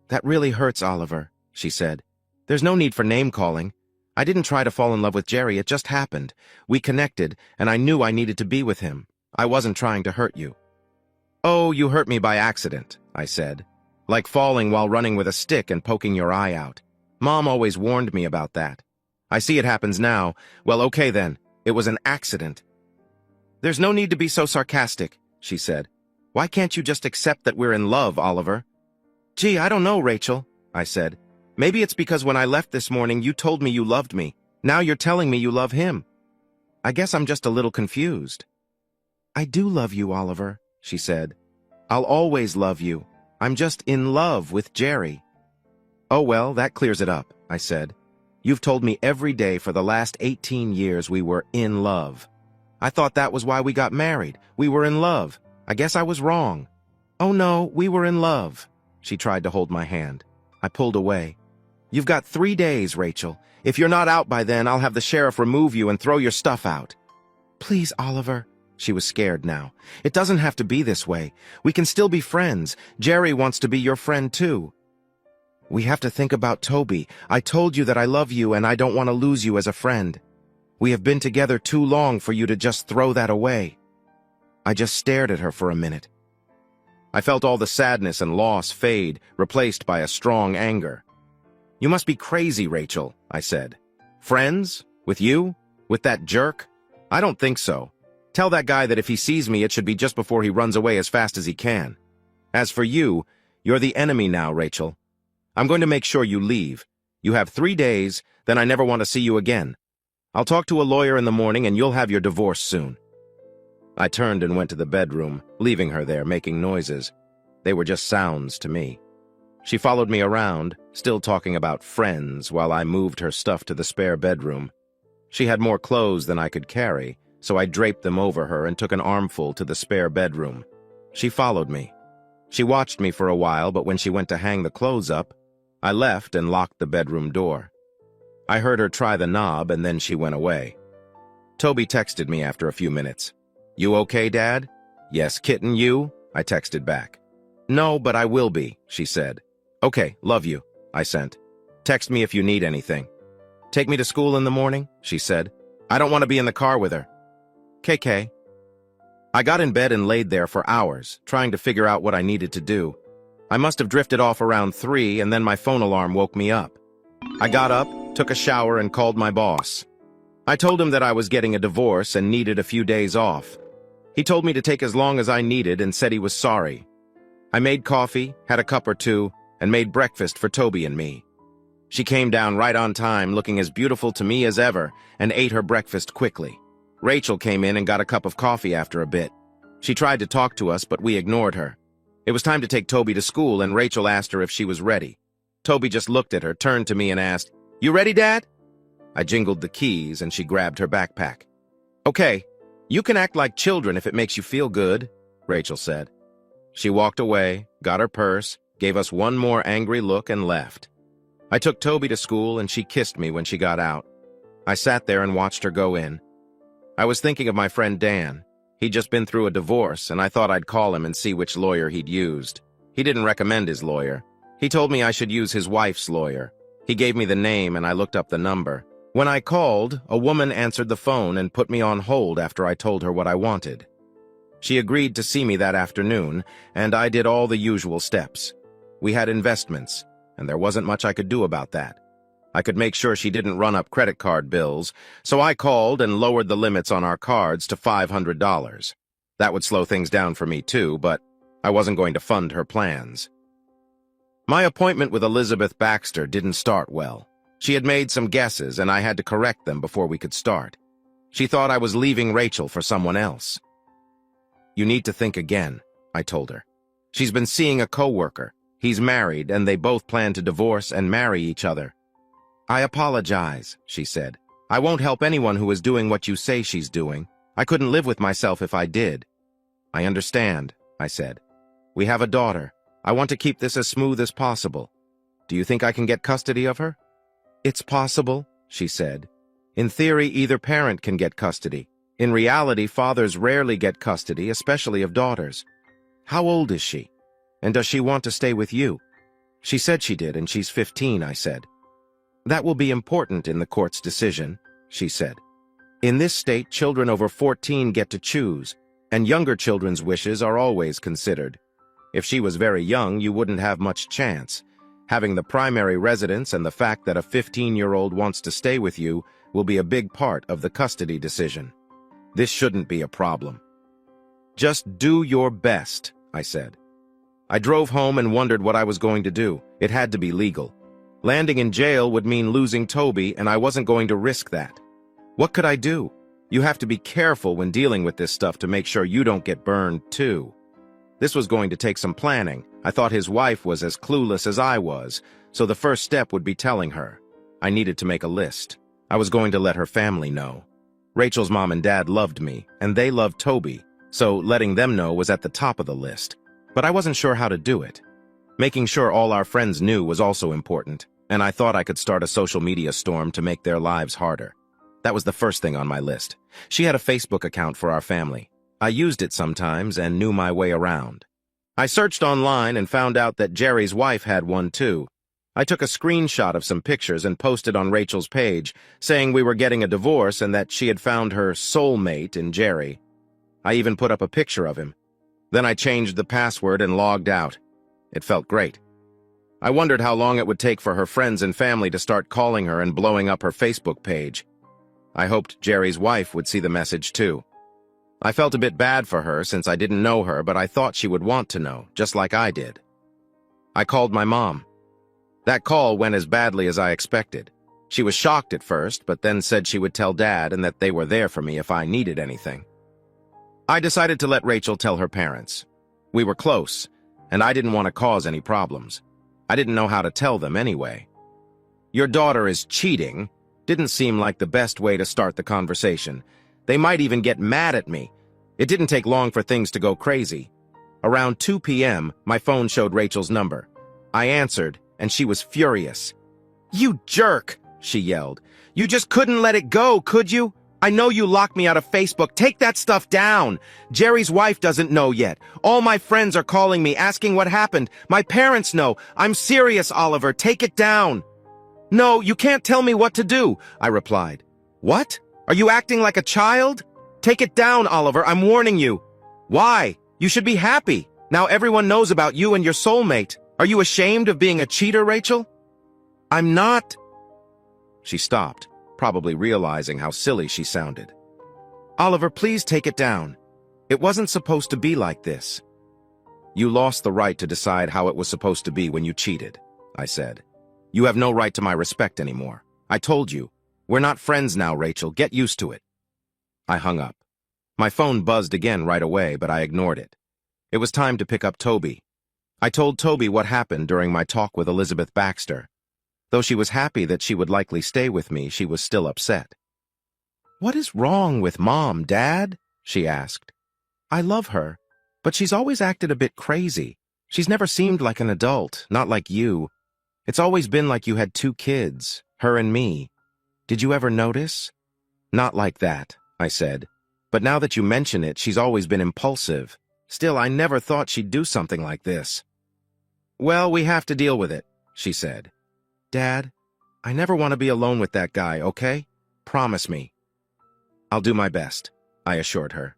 That really hurts, Oliver, she said. There's no need for name-calling. I didn't try to fall in love with Jerry, it just happened. We connected, and I knew I needed to be with him. I wasn't trying to hurt you. Oh, you hurt me by accident, I said. Like falling while running with a stick and poking your eye out. Mom always warned me about that. I see it happens now. Well, okay then. It was an accident. There's no need to be so sarcastic, she said. Why can't you just accept that we're in love, Oliver? Gee, I don't know, Rachel, I said. Maybe it's because when I left this morning you told me you loved me. Now you're telling me you love him. I guess I'm just a little confused. I do love you, Oliver, she said. I'll always love you. I'm just in love with Jerry. Oh, well, that clears it up, I said. You've told me every day for the last 18 years we were in love. I thought that was why we got married. We were in love. I guess I was wrong. Oh, no, we were in love. She tried to hold my hand. I pulled away. You've got 3 days, Rachel. If you're not out by then, I'll have the sheriff remove you and throw your stuff out. Please, Oliver. She was scared now. It doesn't have to be this way. We can still be friends. Jerry wants to be your friend, too. We have to think about Toby. I told you that I love you and I don't want to lose you as a friend. We have been together too long for you to just throw that away. I just stared at her for a minute. I felt all the sadness and loss fade, replaced by a strong anger. You must be crazy, Rachel, I said. Friends? With you? With that jerk? I don't think so. Tell that guy that if he sees me, it should be just before he runs away as fast as he can. As for you, you're the enemy now, Rachel. I'm going to make sure you leave. You have 3 days, then I never want to see you again. I'll talk to a lawyer in the morning and you'll have your divorce soon. I turned and went to the bedroom, leaving her there making noises. They were just sounds to me. She followed me around, still talking about friends, while I moved her stuff to the spare bedroom. She had more clothes than I could carry, so I draped them over her and took an armful to the spare bedroom. She followed me. She watched me for a while, but when she went to hang the clothes up, I left and locked the bedroom door. I heard her try the knob, and then she went away. Toby texted me after a few minutes. You okay, Dad? Yes, kitten, you? I texted back. No, but I will be, she said. Okay, love you, I sent. Text me if you need anything. Take me to school in the morning, she said. I don't want to be in the car with her. KK. I got in bed and laid there for hours, trying to figure out what I needed to do. I must have drifted off around 3, and then my phone alarm woke me up. I got up, took a shower, and called my boss. I told him that I was getting a divorce and needed a few days off. He told me to take as long as I needed and said he was sorry. I made coffee, had a cup or two, and made breakfast for Toby and me. She came down right on time, looking as beautiful to me as ever, and ate her breakfast quickly. Rachel came in and got a cup of coffee after a bit. She tried to talk to us, but we ignored her. It was time to take Toby to school, and Rachel asked her if she was ready. Toby just looked at her, turned to me, and asked, You ready, Dad? I jingled the keys, and she grabbed her backpack. Okay, you can act like children if it makes you feel good, Rachel said. She walked away, got her purse, gave us one more angry look, and left. I took Toby to school, and she kissed me when she got out. I sat there and watched her go in. I was thinking of my friend Dan. He'd just been through a divorce, and I thought I'd call him and see which lawyer he'd used. He didn't recommend his lawyer. He told me I should use his wife's lawyer. He gave me the name, and I looked up the number. When I called, a woman answered the phone and put me on hold after I told her what I wanted. She agreed to see me that afternoon, and I did all the usual steps. We had investments, and there wasn't much I could do about that. I could make sure she didn't run up credit card bills, so I called and lowered the limits on our cards to $500. That would slow things down for me too, but I wasn't going to fund her plans. My appointment with Elizabeth Baxter didn't start well. She had made some guesses, and I had to correct them before we could start. She thought I was leaving Rachel for someone else. "You need to think again," I told her. "She's been seeing a coworker. He's married, and they both plan to divorce and marry each other." "I apologize," she said. "I won't help anyone who is doing what you say she's doing. I couldn't live with myself if I did." "I understand," I said. "We have a daughter. I want to keep this as smooth as possible. Do you think I can get custody of her?" "It's possible," she said. "In theory, either parent can get custody. In reality, fathers rarely get custody, especially of daughters." "How old is she? And does she want to stay with you?" "She said she did, and she's 15, I said. "That will be important in the court's decision," she said. "In this state, children over 14 get to choose, and younger children's wishes are always considered. If she was very young, you wouldn't have much chance. Having the primary residence and the fact that a 15-year-old wants to stay with you will be a big part of the custody decision. This shouldn't be a problem." "Just do your best," I said. I drove home and wondered what I was going to do. It had to be legal. Landing in jail would mean losing Toby, and I wasn't going to risk that. What could I do? You have to be careful when dealing with this stuff to make sure you don't get burned, too. This was going to take some planning. I thought his wife was as clueless as I was, so the first step would be telling her. I needed to make a list. I was going to let her family know. Rachel's mom and dad loved me, and they loved Toby, so letting them know was at the top of the list. But I wasn't sure how to do it. Making sure all our friends knew was also important, and I thought I could start a social media storm to make their lives harder. That was the first thing on my list. She had a Facebook account for our family. I used it sometimes and knew my way around. I searched online and found out that Jerry's wife had one too. I took a screenshot of some pictures and posted on Rachel's page, saying we were getting a divorce and that she had found her soulmate in Jerry. I even put up a picture of him. Then I changed the password and logged out. It felt great. I wondered how long it would take for her friends and family to start calling her and blowing up her Facebook page. I hoped Jerry's wife would see the message too. I felt a bit bad for her since I didn't know her, but I thought she would want to know, just like I did. I called my mom. That call went as badly as I expected. She was shocked at first, but then said she would tell Dad and that they were there for me if I needed anything. I decided to let Rachel tell her parents. We were close, and I didn't want to cause any problems. I didn't know how to tell them anyway. "Your daughter is cheating" didn't seem like the best way to start the conversation. They might even get mad at me. It didn't take long for things to go crazy. Around 2 p.m., my phone showed Rachel's number. I answered, and she was furious. "You jerk," she yelled. "You just couldn't let it go, could you? I know you locked me out of Facebook. Take that stuff down. Jerry's wife doesn't know yet. All my friends are calling me, asking what happened. My parents know. I'm serious, Oliver. Take it down." "No, you can't tell me what to do," I replied. "What? Are you acting like a child? Take it down, Oliver. I'm warning you." "Why? You should be happy. Now everyone knows about you and your soulmate. Are you ashamed of being a cheater, Rachel?" "I'm not." She stopped, probably realizing how silly she sounded. "Oliver, please take it down. It wasn't supposed to be like this." "You lost the right to decide how it was supposed to be when you cheated," I said. "You have no right to my respect anymore. I told you. We're not friends now, Rachel. Get used to it." I hung up. My phone buzzed again right away, but I ignored it. It was time to pick up Toby. I told Toby what happened during my talk with Elizabeth Baxter. Though she was happy that she would likely stay with me, she was still upset. "What is wrong with Mom, Dad?" she asked. "I love her, but she's always acted a bit crazy. She's never seemed like an adult, not like you. It's always been like you had two kids, her and me. Did you ever notice? Not like that, I said. But now that you mention it, she's always been impulsive. Still, I never thought she'd do something like this. Well, we have to deal with it, she said. Dad, I never want to be alone with that guy, okay? Promise me. I'll do my best, I assured her.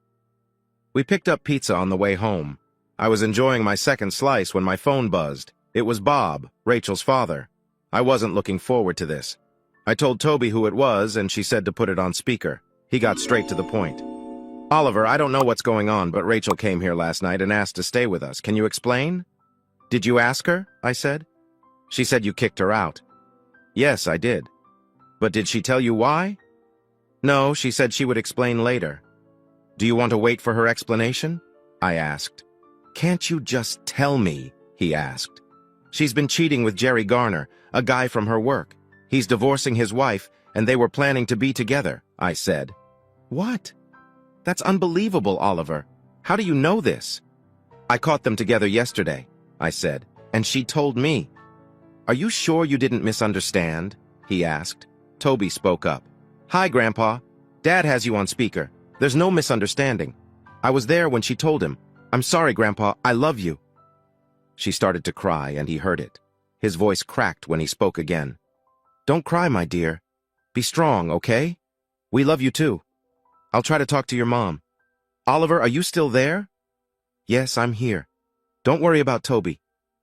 We picked up pizza on the way home. I was enjoying my second slice when my phone buzzed. It was Bob, Rachel's father. I wasn't looking forward to this. I told Toby who it was, and she said to put it on speaker. He got straight to the point. Oliver, I don't know what's going on, but Rachel came here last night and asked to stay with us. Can you explain? Did you ask her? I said. She said you kicked her out. Yes, I did. But did she tell you why? No, she said she would explain later. Do you want to wait for her explanation? I asked. Can't you just tell me? He asked. She's been cheating with Jerry Garner, a guy from her work. He's divorcing his wife, and they were planning to be together, I said. What? That's unbelievable, Oliver. How do you know this? I caught them together yesterday, I said, and she told me. Are you sure you didn't misunderstand? He asked. Toby spoke up. Hi, Grandpa. Dad has you on speaker. There's no misunderstanding. I was there when she told him. I'm sorry, Grandpa. I love you. She started to cry, and he heard it. His voice cracked when he spoke again. Don't cry, my dear. Be strong, okay? We love you too. I'll try to talk to your mom. Oliver, are you still there? Yes, I'm here. Don't worry about Toby.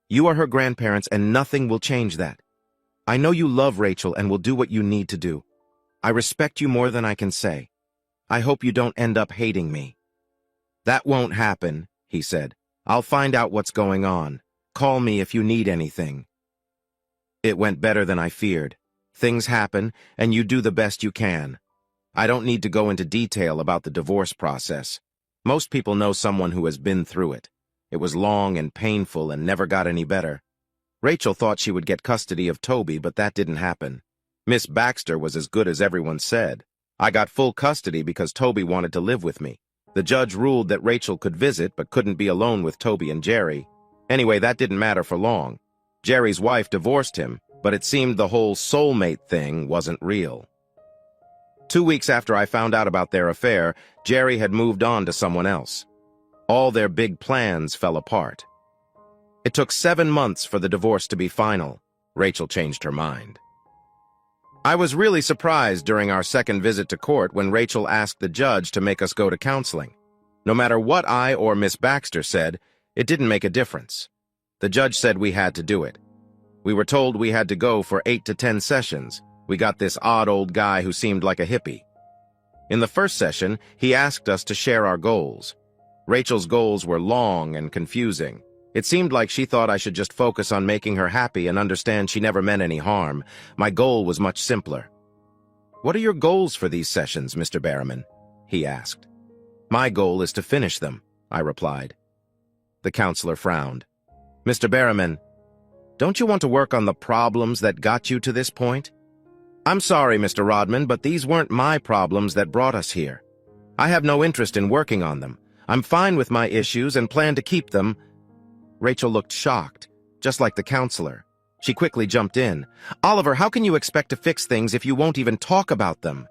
You are her grandparents, and nothing will change that. I know you love Rachel and will do what you need to do. I respect you more than I can say. I hope you don't end up hating me. That won't happen, he said. I'll find out what's going on. Call me if you need anything. It went better than I feared. Things happen, and you do the best you can. I don't need to go into detail about the divorce process. Most people know someone who has been through it. It was long and painful and never got any better. Rachel thought she would get custody of Toby, but that didn't happen. Miss Baxter was as good as everyone said. I got full custody because Toby wanted to live with me. The judge ruled that Rachel could visit but couldn't be alone with Toby and Jerry. Anyway, that didn't matter for long. Jerry's wife divorced him, but it seemed the whole soulmate thing wasn't real. 2 weeks after I found out about their affair, Jerry had moved on to someone else. All their big plans fell apart. It took 7 months for the divorce to be final. Rachel changed her mind. I was really surprised during our second visit to court when Rachel asked the judge to make us go to counseling. No matter what I or Miss Baxter said, it didn't make a difference. The judge said we had to do it. We were told we had to go for 8 to 10 sessions. We got this odd old guy who seemed like a hippie. In the first session, he asked us to share our goals. Rachel's goals were long and confusing. It seemed like she thought I should just focus on making her happy and understand she never meant any harm. My goal was much simpler. What are your goals for these sessions, Mr. Berriman? He asked. My goal is to finish them, I replied. The counselor frowned. Mr. Berriman, don't you want to work on the problems that got you to this point? I'm sorry, Mr. Rodman, but these weren't my problems that brought us here. I have no interest in working on them. I'm fine with my issues and plan to keep them. Rachel looked shocked, just like the counselor. She quickly jumped in. Oliver, how can you expect to fix things if you won't even talk about them?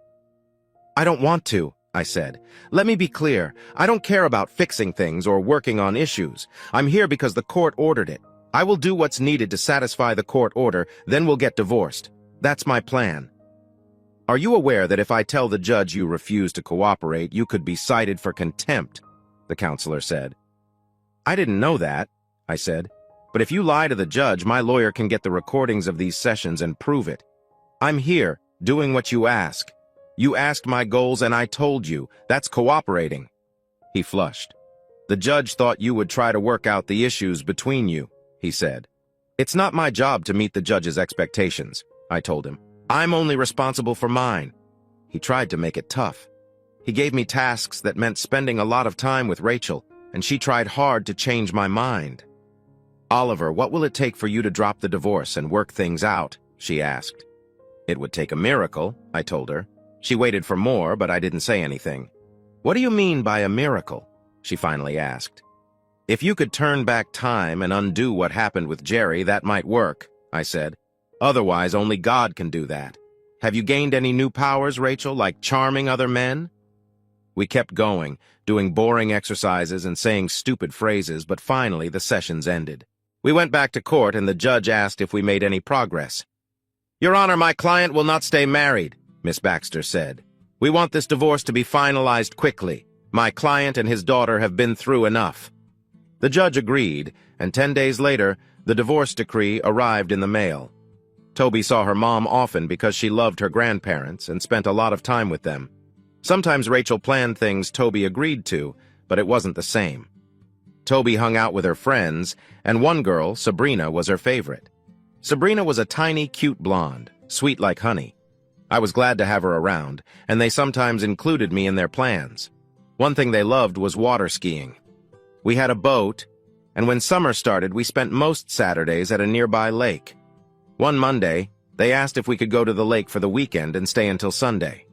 I don't want to, I said. Let me be clear. I don't care about fixing things or working on issues. I'm here because the court ordered it. I will do what's needed to satisfy the court order, then we'll get divorced. That's my plan. Are you aware that if I tell the judge you refuse to cooperate, you could be cited for contempt? The counselor said. I didn't know that, I said. But if you lie to the judge, my lawyer can get the recordings of these sessions and prove it. I'm here, doing what you ask. You asked my goals and I told you. That's cooperating. He flushed. The judge thought you would try to work out the issues between you, he said. It's not my job to meet the judge's expectations, I told him. I'm only responsible for mine. He tried to make it tough. He gave me tasks that meant spending a lot of time with Rachel, and she tried hard to change my mind. Oliver, what will it take for you to drop the divorce and work things out? She asked. It would take a miracle, I told her. She waited for more, but I didn't say anything. What do you mean by a miracle? She finally asked. If you could turn back time and undo what happened with Jerry, that might work, I said. Otherwise, only God can do that. Have you gained any new powers, Rachel, like charming other men? We kept going, doing boring exercises and saying stupid phrases, but finally the sessions ended. We went back to court and the judge asked if we made any progress. "Your Honor, my client will not stay married," Miss Baxter said. "We want this divorce to be finalized quickly. My client and his daughter have been through enough." The judge agreed, and 10 days later, the divorce decree arrived in the mail. Toby saw her mom often because she loved her grandparents and spent a lot of time with them. Sometimes Rachel planned things Toby agreed to, but it wasn't the same. Toby hung out with her friends, and one girl, Sabrina, was her favorite. Sabrina was a tiny, cute blonde, sweet like honey. I was glad to have her around, and they sometimes included me in their plans. One thing they loved was water skiing. We had a boat, and when summer started, we spent most Saturdays at a nearby lake. One Monday, they asked if we could go to the lake for the weekend and stay until Sunday.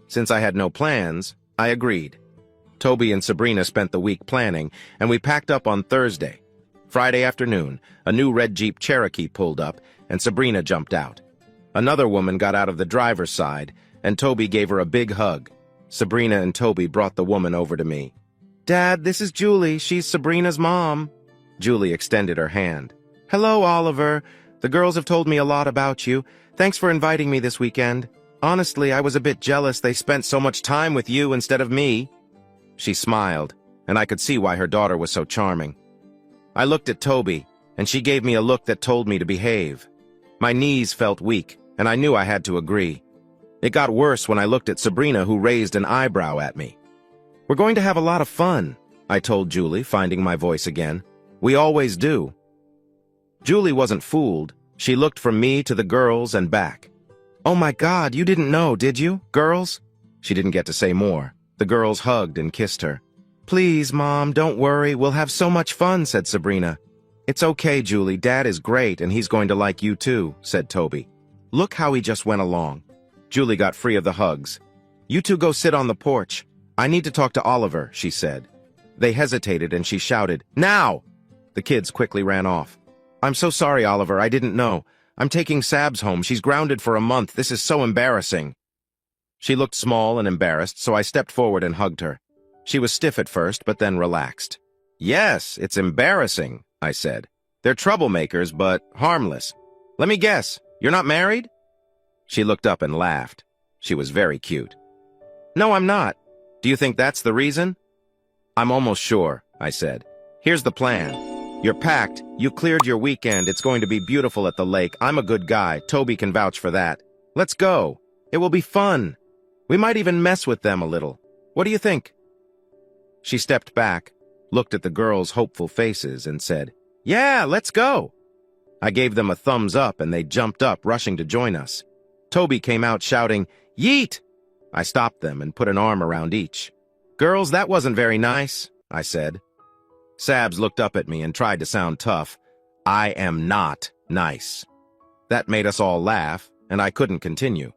Since I had no plans, I agreed. Toby and Sabrina spent the week planning, and we packed up on Thursday. Friday afternoon, a new red Jeep Cherokee pulled up, and Sabrina jumped out. Another woman got out of the driver's side, and Toby gave her a big hug. Sabrina and Toby brought the woman over to me. "Dad, this is Julie. She's Sabrina's mom." Julie extended her hand. "Hello, Oliver. The girls have told me a lot about you. Thanks for inviting me this weekend. Honestly, I was a bit jealous they spent so much time with you instead of me." She smiled, and I could see why her daughter was so charming. I looked at Toby, and she gave me a look that told me to behave. My knees felt weak, and I knew I had to agree. It got worse when I looked at Sabrina, who raised an eyebrow at me. "We're going to have a lot of fun," I told Julie, finding my voice again. "We always do." Julie wasn't fooled. She looked from me to the girls and back. "Oh my God, you didn't know, did you, girls?" She didn't get to say more. The girls hugged and kissed her. "Please, Mom, don't worry. We'll have so much fun," said Sabrina. "It's okay, Julie. Dad is great, and he's going to like you too," said Toby. "Look how he just went along." Julie got free of the hugs. "You two go sit on the porch. I need to talk to Oliver," she said. They hesitated, and she shouted, "Now!" The kids quickly ran off. "I'm so sorry, Oliver. I didn't know. I'm taking Sabs home. She's grounded for a month. This is so embarrassing." She looked small and embarrassed, so I stepped forward and hugged her. She was stiff at first, but then relaxed. "Yes, it's embarrassing," I said. "They're troublemakers, but harmless. Let me guess, you're not married?" She looked up and laughed. She was very cute. "No, I'm not. Do you think that's the reason?" "I'm almost sure," I said. "Here's the plan. You're packed. You cleared your weekend. It's going to be beautiful at the lake. I'm a good guy. Toby can vouch for that. Let's go. It will be fun. We might even mess with them a little. What do you think?" She stepped back, looked at the girls' hopeful faces, and said, "Yeah, let's go." I gave them a thumbs up, and they jumped up, rushing to join us. Toby came out shouting, "Yeet!" I stopped them and put an arm around each. "Girls, that wasn't very nice," I said. Sabs looked up at me and tried to sound tough. "I am not nice." That made us all laugh, and I couldn't continue.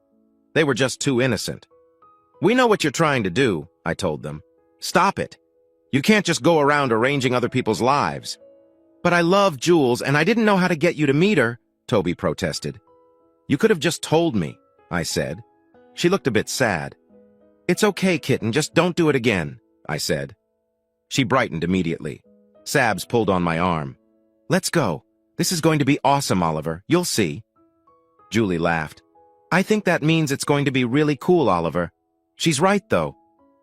They were just too innocent. "We know what you're trying to do," I told them. "Stop it. You can't just go around arranging other people's lives." "But I love Jules, and I didn't know how to get you to meet her," Toby protested. "You could have just told me," I said. She looked a bit sad. "It's okay, kitten, just don't do it again," I said. She brightened immediately. Sabs pulled on my arm. "Let's go. This is going to be awesome, Oliver. You'll see." Julie laughed. "I think that means it's going to be really cool, Oliver. She's right, though.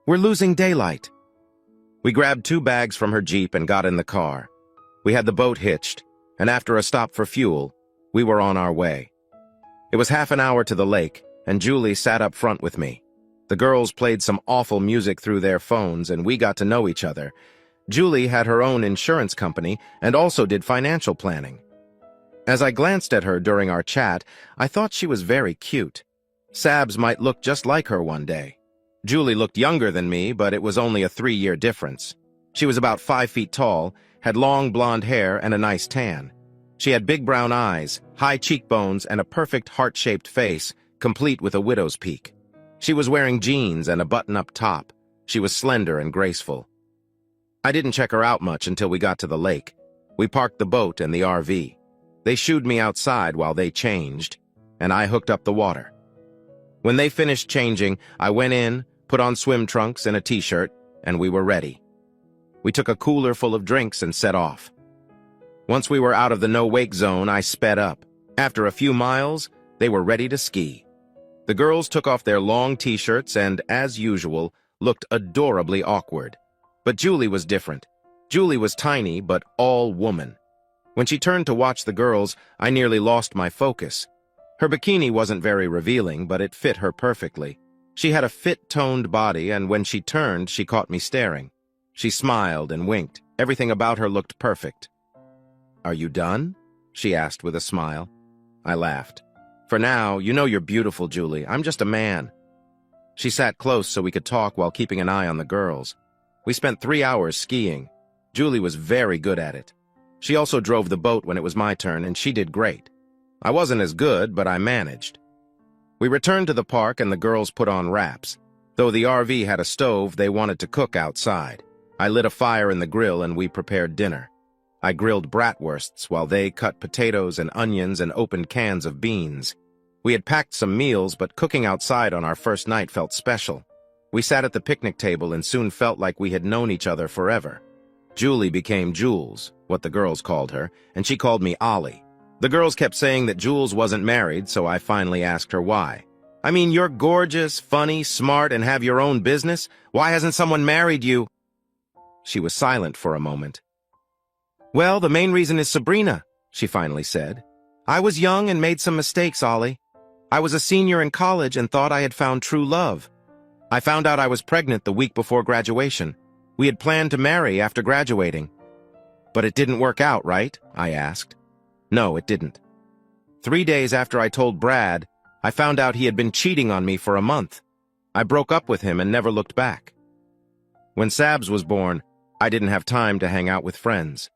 We're losing daylight." We grabbed 2 bags from her Jeep and got in the car. We had the boat hitched, and after a stop for fuel, we were on our way. It was half an hour to the lake, and Julie sat up front with me. The girls played some awful music through their phones, and we got to know each other. Julie had her own insurance company and also did financial planning. As I glanced at her during our chat, I thought she was very cute. Sabs might look just like her one day. Julie looked younger than me, but it was only a 3-year difference. She was about 5 feet tall, had long blonde hair and a nice tan. She had big brown eyes, high cheekbones, and a perfect heart-shaped face, complete with a widow's peak. She was wearing jeans and a button-up top. She was slender and graceful. I didn't check her out much until we got to the lake. We parked the boat and the RV. They shooed me outside while they changed, and I hooked up the water. When they finished changing, I went in, put on swim trunks and a t-shirt, and we were ready. We took a cooler full of drinks and set off. Once we were out of the no-wake zone, I sped up. After a few miles, they were ready to ski. The girls took off their long t-shirts and, as usual, looked adorably awkward. But Julie was different. Julie was tiny, but all woman. When she turned to watch the girls, I nearly lost my focus. Her bikini wasn't very revealing, but it fit her perfectly. She had a fit-toned body, and when she turned, she caught me staring. She smiled and winked. Everything about her looked perfect. "Are you done?" she asked with a smile. I laughed. "For now, you know you're beautiful, Julie. I'm just a man." She sat close so we could talk while keeping an eye on the girls. We spent 3 hours skiing. Julie was very good at it. She also drove the boat when it was my turn, and she did great. I wasn't as good, but I managed. We returned to the park, and the girls put on wraps. Though the RV had a stove, they wanted to cook outside. I lit a fire in the grill, and we prepared dinner. I grilled bratwursts while they cut potatoes and onions and opened cans of beans. We had packed some meals, but cooking outside on our first night felt special. We sat at the picnic table and soon felt like we had known each other forever. Julie became Jules, what the girls called her, and she called me Ollie. The girls kept saying that Jules wasn't married, so I finally asked her why. "I mean, you're gorgeous, funny, smart, and have your own business. Why hasn't someone married you?" She was silent for a moment. "Well, the main reason is Sabrina," she finally said. "I was young and made some mistakes, Ollie. I was a senior in college and thought I had found true love. I found out I was pregnant the week before graduation. We had planned to marry after graduating." "But it didn't work out, right?" I asked. "No, it didn't. 3 days after I told Brad, I found out he had been cheating on me for a month. I broke up with him and never looked back. When Sabs was born, I didn't have time to hang out with friends.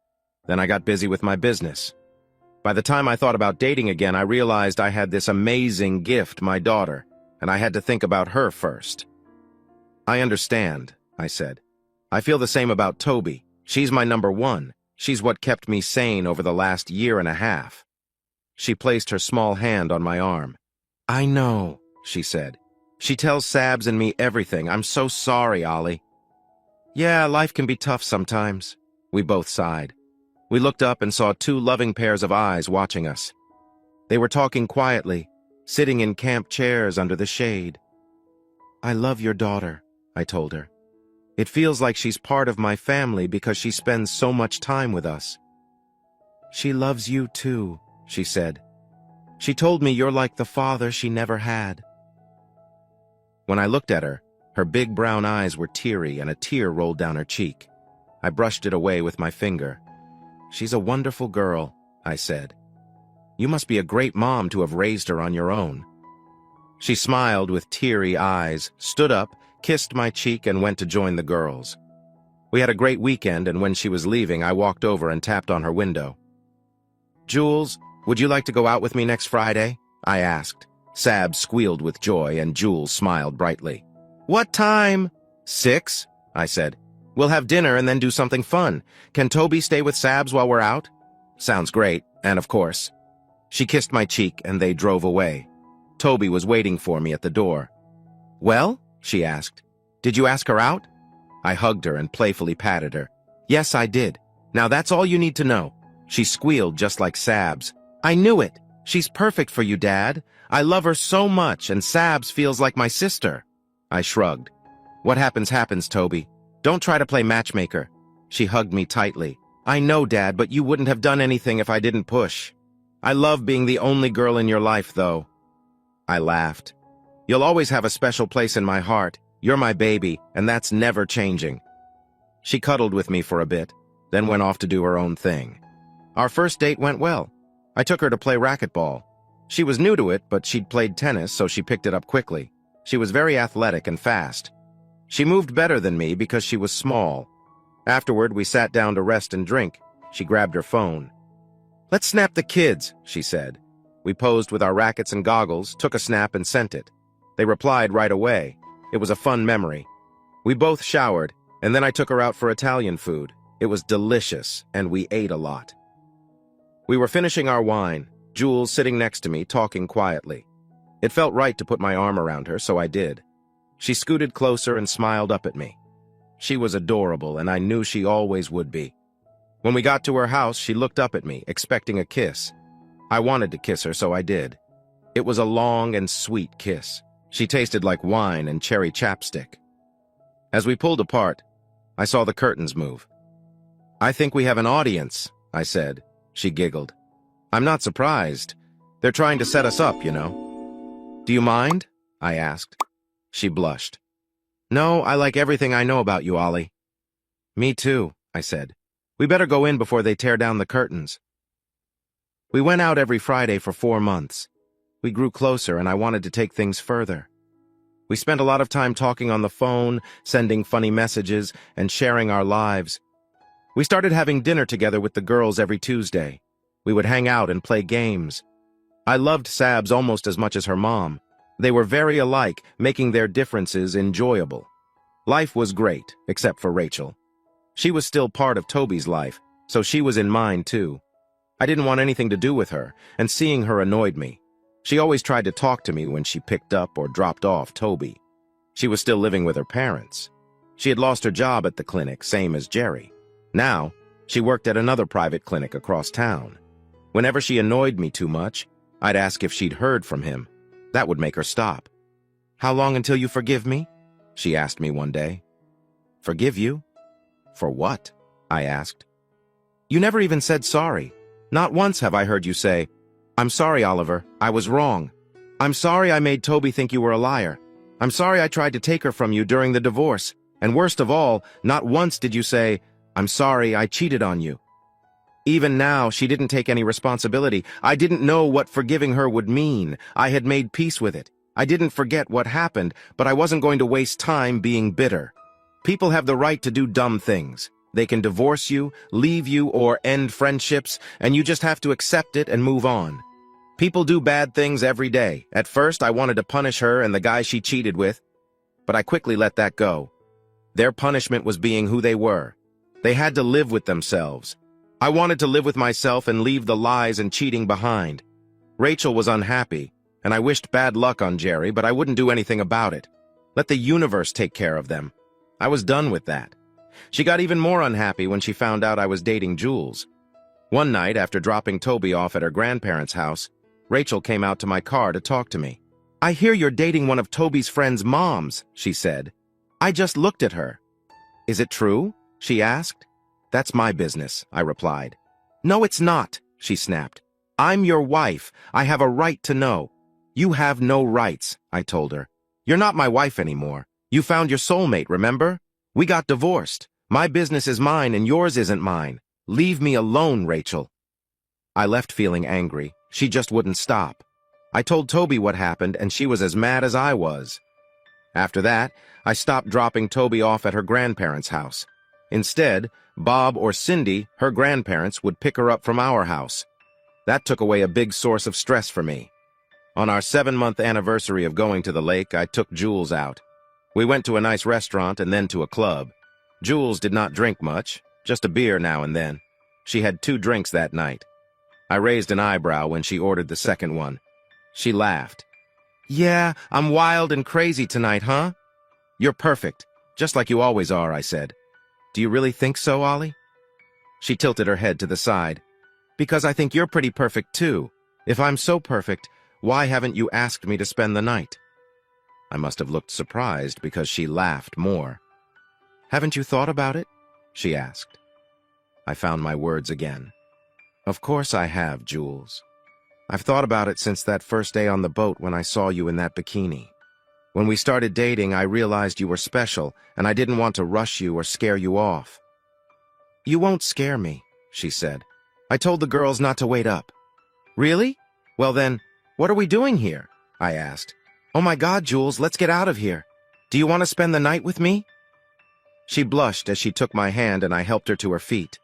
Then I got busy with my business. By the time I thought about dating again, I realized I had this amazing gift, my daughter, and I had to think about her first." "I understand," I said. "I feel the same about Toby. She's my number one. She's what kept me sane over the last year and a half." She placed her small hand on my arm. "I know," she said. "She tells Sabs and me everything. I'm so sorry, Ollie." "Yeah, life can be tough sometimes." We both sighed. We looked up and saw 2 loving pairs of eyes watching us. They were talking quietly, sitting in camp chairs under the shade. "I love your daughter," I told her. "It feels like she's part of my family because she spends so much time with us." "She loves you too," she said. "She told me you're like the father she never had." When I looked at her, her big brown eyes were teary and a tear rolled down her cheek. I brushed it away with my finger. "She's a wonderful girl," I said. "You must be a great mom to have raised her on your own." She smiled with teary eyes, stood up, kissed my cheek, and went to join the girls. We had a great weekend, and when she was leaving, I walked over and tapped on her window. "Jules, would you like to go out with me next Friday?" I asked. Sab squealed with joy, and Jules smiled brightly. "What time?" "6," I said. "We'll have dinner and then do something fun. Can Toby stay with Sabs while we're out?" "Sounds great, and of course." She kissed my cheek, and they drove away. Toby was waiting for me at the door. "Well?" she asked. "Did you ask her out?" I hugged her and playfully patted her. "Yes, I did. Now that's all you need to know." She squealed just like Sabs. "I knew it. She's perfect for you, Dad. I love her so much, and Sabs feels like my sister." I shrugged. "What happens, happens, Toby. Don't try to play matchmaker." She hugged me tightly. "I know, Dad, but you wouldn't have done anything if I didn't push. I love being the only girl in your life, though." I laughed. "You'll always have a special place in my heart. You're my baby, and that's never changing." She cuddled with me for a bit, then went off to do her own thing. Our first date went well. I took her to play racquetball. She was new to it, but she'd played tennis, so she picked it up quickly. She was very athletic and fast. She moved better than me because she was small. Afterward, we sat down to rest and drink. She grabbed her phone. "Let's snap the kids," she said. We posed with our rackets and goggles, took a snap, and sent it. They replied right away. It was a fun memory. We both showered. And then I took her out for Italian food. It was delicious, and we ate a lot. We were finishing our wine, Jules sitting next to me, talking quietly. It felt right to put my arm around her, so I did. She scooted closer and smiled up at me. She was adorable, and I knew she always would be. When we got to her house, she looked up at me, expecting a kiss. I wanted to kiss her, so I did. It was a long and sweet kiss. She tasted like wine and cherry chapstick. As we pulled apart, I saw the curtains move. "I think we have an audience," I said. She giggled. "I'm not surprised. They're trying to set us up, you know." "Do you mind?" I asked. She blushed. "No, I like everything I know about you, Ollie." "Me too," I said. "We better go in before they tear down the curtains." We went out every Friday for 4 months. We grew closer, and I wanted to take things further. We spent a lot of time talking on the phone, sending funny messages, and sharing our lives. We started having dinner together with the girls every Tuesday. We would hang out and play games. I loved Sabs almost as much as her mom. They were very alike, making their differences enjoyable. Life was great, except for Rachel. She was still part of Toby's life, so she was in mine too. I didn't want anything to do with her, and seeing her annoyed me. She always tried to talk to me when she picked up or dropped off Toby. She was still living with her parents. She had lost her job at the clinic, same as Jerry. Now, she worked at another private clinic across town. Whenever she annoyed me too much, I'd ask if she'd heard from him. That would make her stop. "How long until you forgive me?" she asked me one day. "Forgive you? For what?" I asked. "You never even said sorry. Not once have I heard you say, 'I'm sorry, Oliver, I was wrong. I'm sorry I made Toby think you were a liar. I'm sorry I tried to take her from you during the divorce. And worst of all, not once did you say, 'I'm sorry I cheated on you.' Even now, she didn't take any responsibility. I didn't know what forgiving her would mean. I had made peace with it. I didn't forget what happened, but I wasn't going to waste time being bitter. People have the right to do dumb things. They can divorce you, leave you, or end friendships, and you just have to accept it and move on. People do bad things every day. At first, I wanted to punish her and the guy she cheated with, but I quickly let that go. Their punishment was being who they were. They had to live with themselves. I wanted to live with myself and leave the lies and cheating behind. Rachel was unhappy, and I wished bad luck on Jerry, but I wouldn't do anything about it. Let the universe take care of them. I was done with that. She got even more unhappy when she found out I was dating Jules. One night, after dropping Toby off at her grandparents' house, Rachel came out to my car to talk to me. "I hear you're dating one of Toby's friends' moms," she said. "I just looked at her." "Is it true?" she asked. "That's my business," I replied. "No, it's not," she snapped. "I'm your wife. I have a right to know." "You have no rights," I told her. "You're not my wife anymore. You found your soulmate, remember? We got divorced. My business is mine and yours isn't mine. Leave me alone, Rachel." I left feeling angry. She just wouldn't stop. I told Toby what happened, and she was as mad as I was. After that, I stopped dropping Toby off at her grandparents' house. Instead, Bob or Cindy, her grandparents, would pick her up from our house. That took away a big source of stress for me. On our 7-month anniversary of going to the lake, I took Jules out. We went to a nice restaurant and then to a club. Jules did not drink much, just a beer now and then. She had 2 drinks that night. I raised an eyebrow when she ordered the second one. She laughed. "Yeah, I'm wild and crazy tonight, huh?" "You're perfect, just like you always are," I said. "Do you really think so, Ollie?" She tilted her head to the side. "Because I think you're pretty perfect, too. If I'm so perfect, why haven't you asked me to spend the night?" I must have looked surprised because she laughed more. "Haven't you thought about it?" she asked. I found my words again. "Of course I have, Jules. I've thought about it since that first day on the boat when I saw you in that bikini. When we started dating, I realized you were special, and I didn't want to rush you or scare you off." "You won't scare me," she said. "I told the girls not to wait up." "Really? Well then, what are we doing here?" I asked. "Oh my God, Jules, let's get out of here. Do you want to spend the night with me?" She blushed as she took my hand and I helped her to her feet.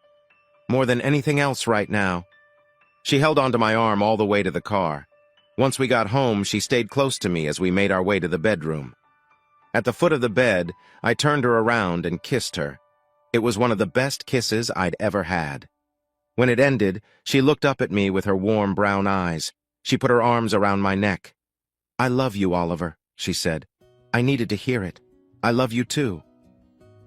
"More than anything else right now." She held onto my arm all the way to the car. Once we got home, she stayed close to me as we made our way to the bedroom. At the foot of the bed, I turned her around and kissed her. It was one of the best kisses I'd ever had. When it ended, she looked up at me with her warm brown eyes. She put her arms around my neck. "I love you, Oliver," she said. "I needed to hear it. I love you too."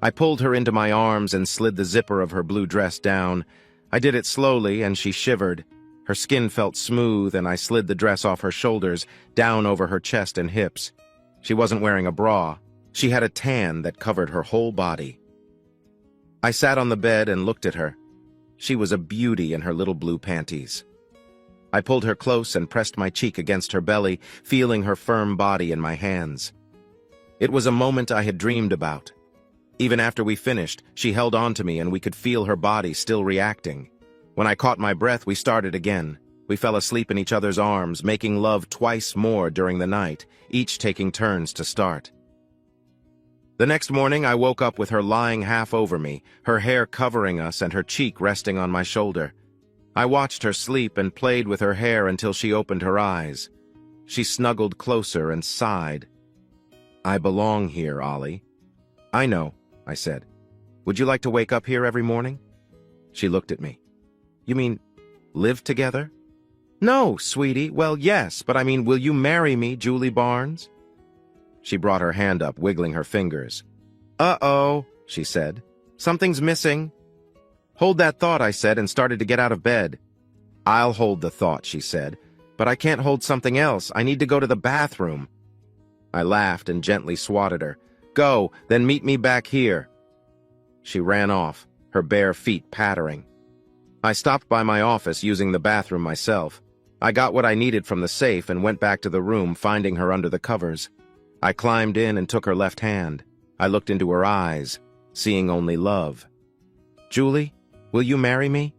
I pulled her into my arms and slid the zipper of her blue dress down. I did it slowly, and she shivered. Her skin felt smooth, and I slid the dress off her shoulders, down over her chest and hips. She wasn't wearing a bra. She had a tan that covered her whole body. I sat on the bed and looked at her. She was a beauty in her little blue panties. I pulled her close and pressed my cheek against her belly, feeling her firm body in my hands. It was a moment I had dreamed about. Even after we finished, she held on to me and we could feel her body still reacting. When I caught my breath, we started again. We fell asleep in each other's arms, making love twice more during the night, each taking turns to start. The next morning, I woke up with her lying half over me, her hair covering us and her cheek resting on my shoulder. I watched her sleep and played with her hair until she opened her eyes. She snuggled closer and sighed. "I belong here, Ollie." "I know," I said. "Would you like to wake up here every morning?" She looked at me. "You mean, live together?" "No, sweetie. Well, yes, but I mean, will you marry me, Julie Barnes?" She brought her hand up, wiggling her fingers. "Uh-oh," she said. "Something's missing." "Hold that thought," I said, and started to get out of bed. "I'll hold the thought," she said. "But I can't hold something else. I need to go to the bathroom." I laughed and gently swatted her. "Go, then meet me back here." She ran off, her bare feet pattering. I stopped by my office using the bathroom myself. I got what I needed from the safe and went back to the room, finding her under the covers. I climbed in and took her left hand. I looked into her eyes, seeing only love. "Julie, will you marry me?"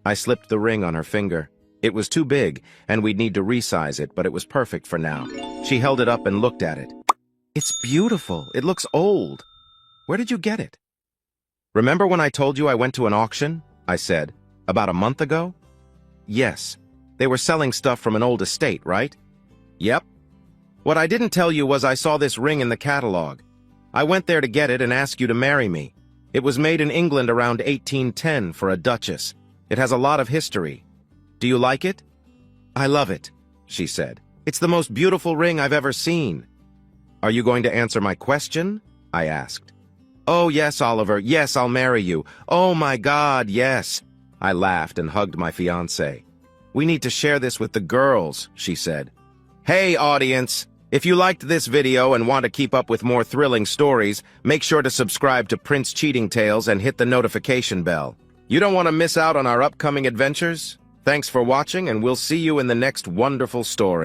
I slipped the ring on her finger. It was too big, and we'd need to resize it, but it was perfect for now. She held it up and looked at it. "It's beautiful. It looks old. Where did you get it?" "Remember when I told you I went to an auction?" I said. "About a month ago?" "Yes. They were selling stuff from an old estate, right?" "Yep. What I didn't tell you was I saw this ring in the catalog. I went there to get it and ask you to marry me. It was made in England around 1810 for a duchess. It has a lot of history. Do you like it?" "I love it," she said. "It's the most beautiful ring I've ever seen." "Are you going to answer my question?" I asked. "Oh, yes, Oliver. Yes, I'll marry you. Oh, my God, yes." I laughed and hugged my fiancé. "We need to share this with the girls," she said. Hey, audience! If you liked this video and want to keep up with more thrilling stories, make sure to subscribe to Prince Cheating Tales and hit the notification bell. You don't want to miss out on our upcoming adventures? Thanks for watching, and we'll see you in the next wonderful story.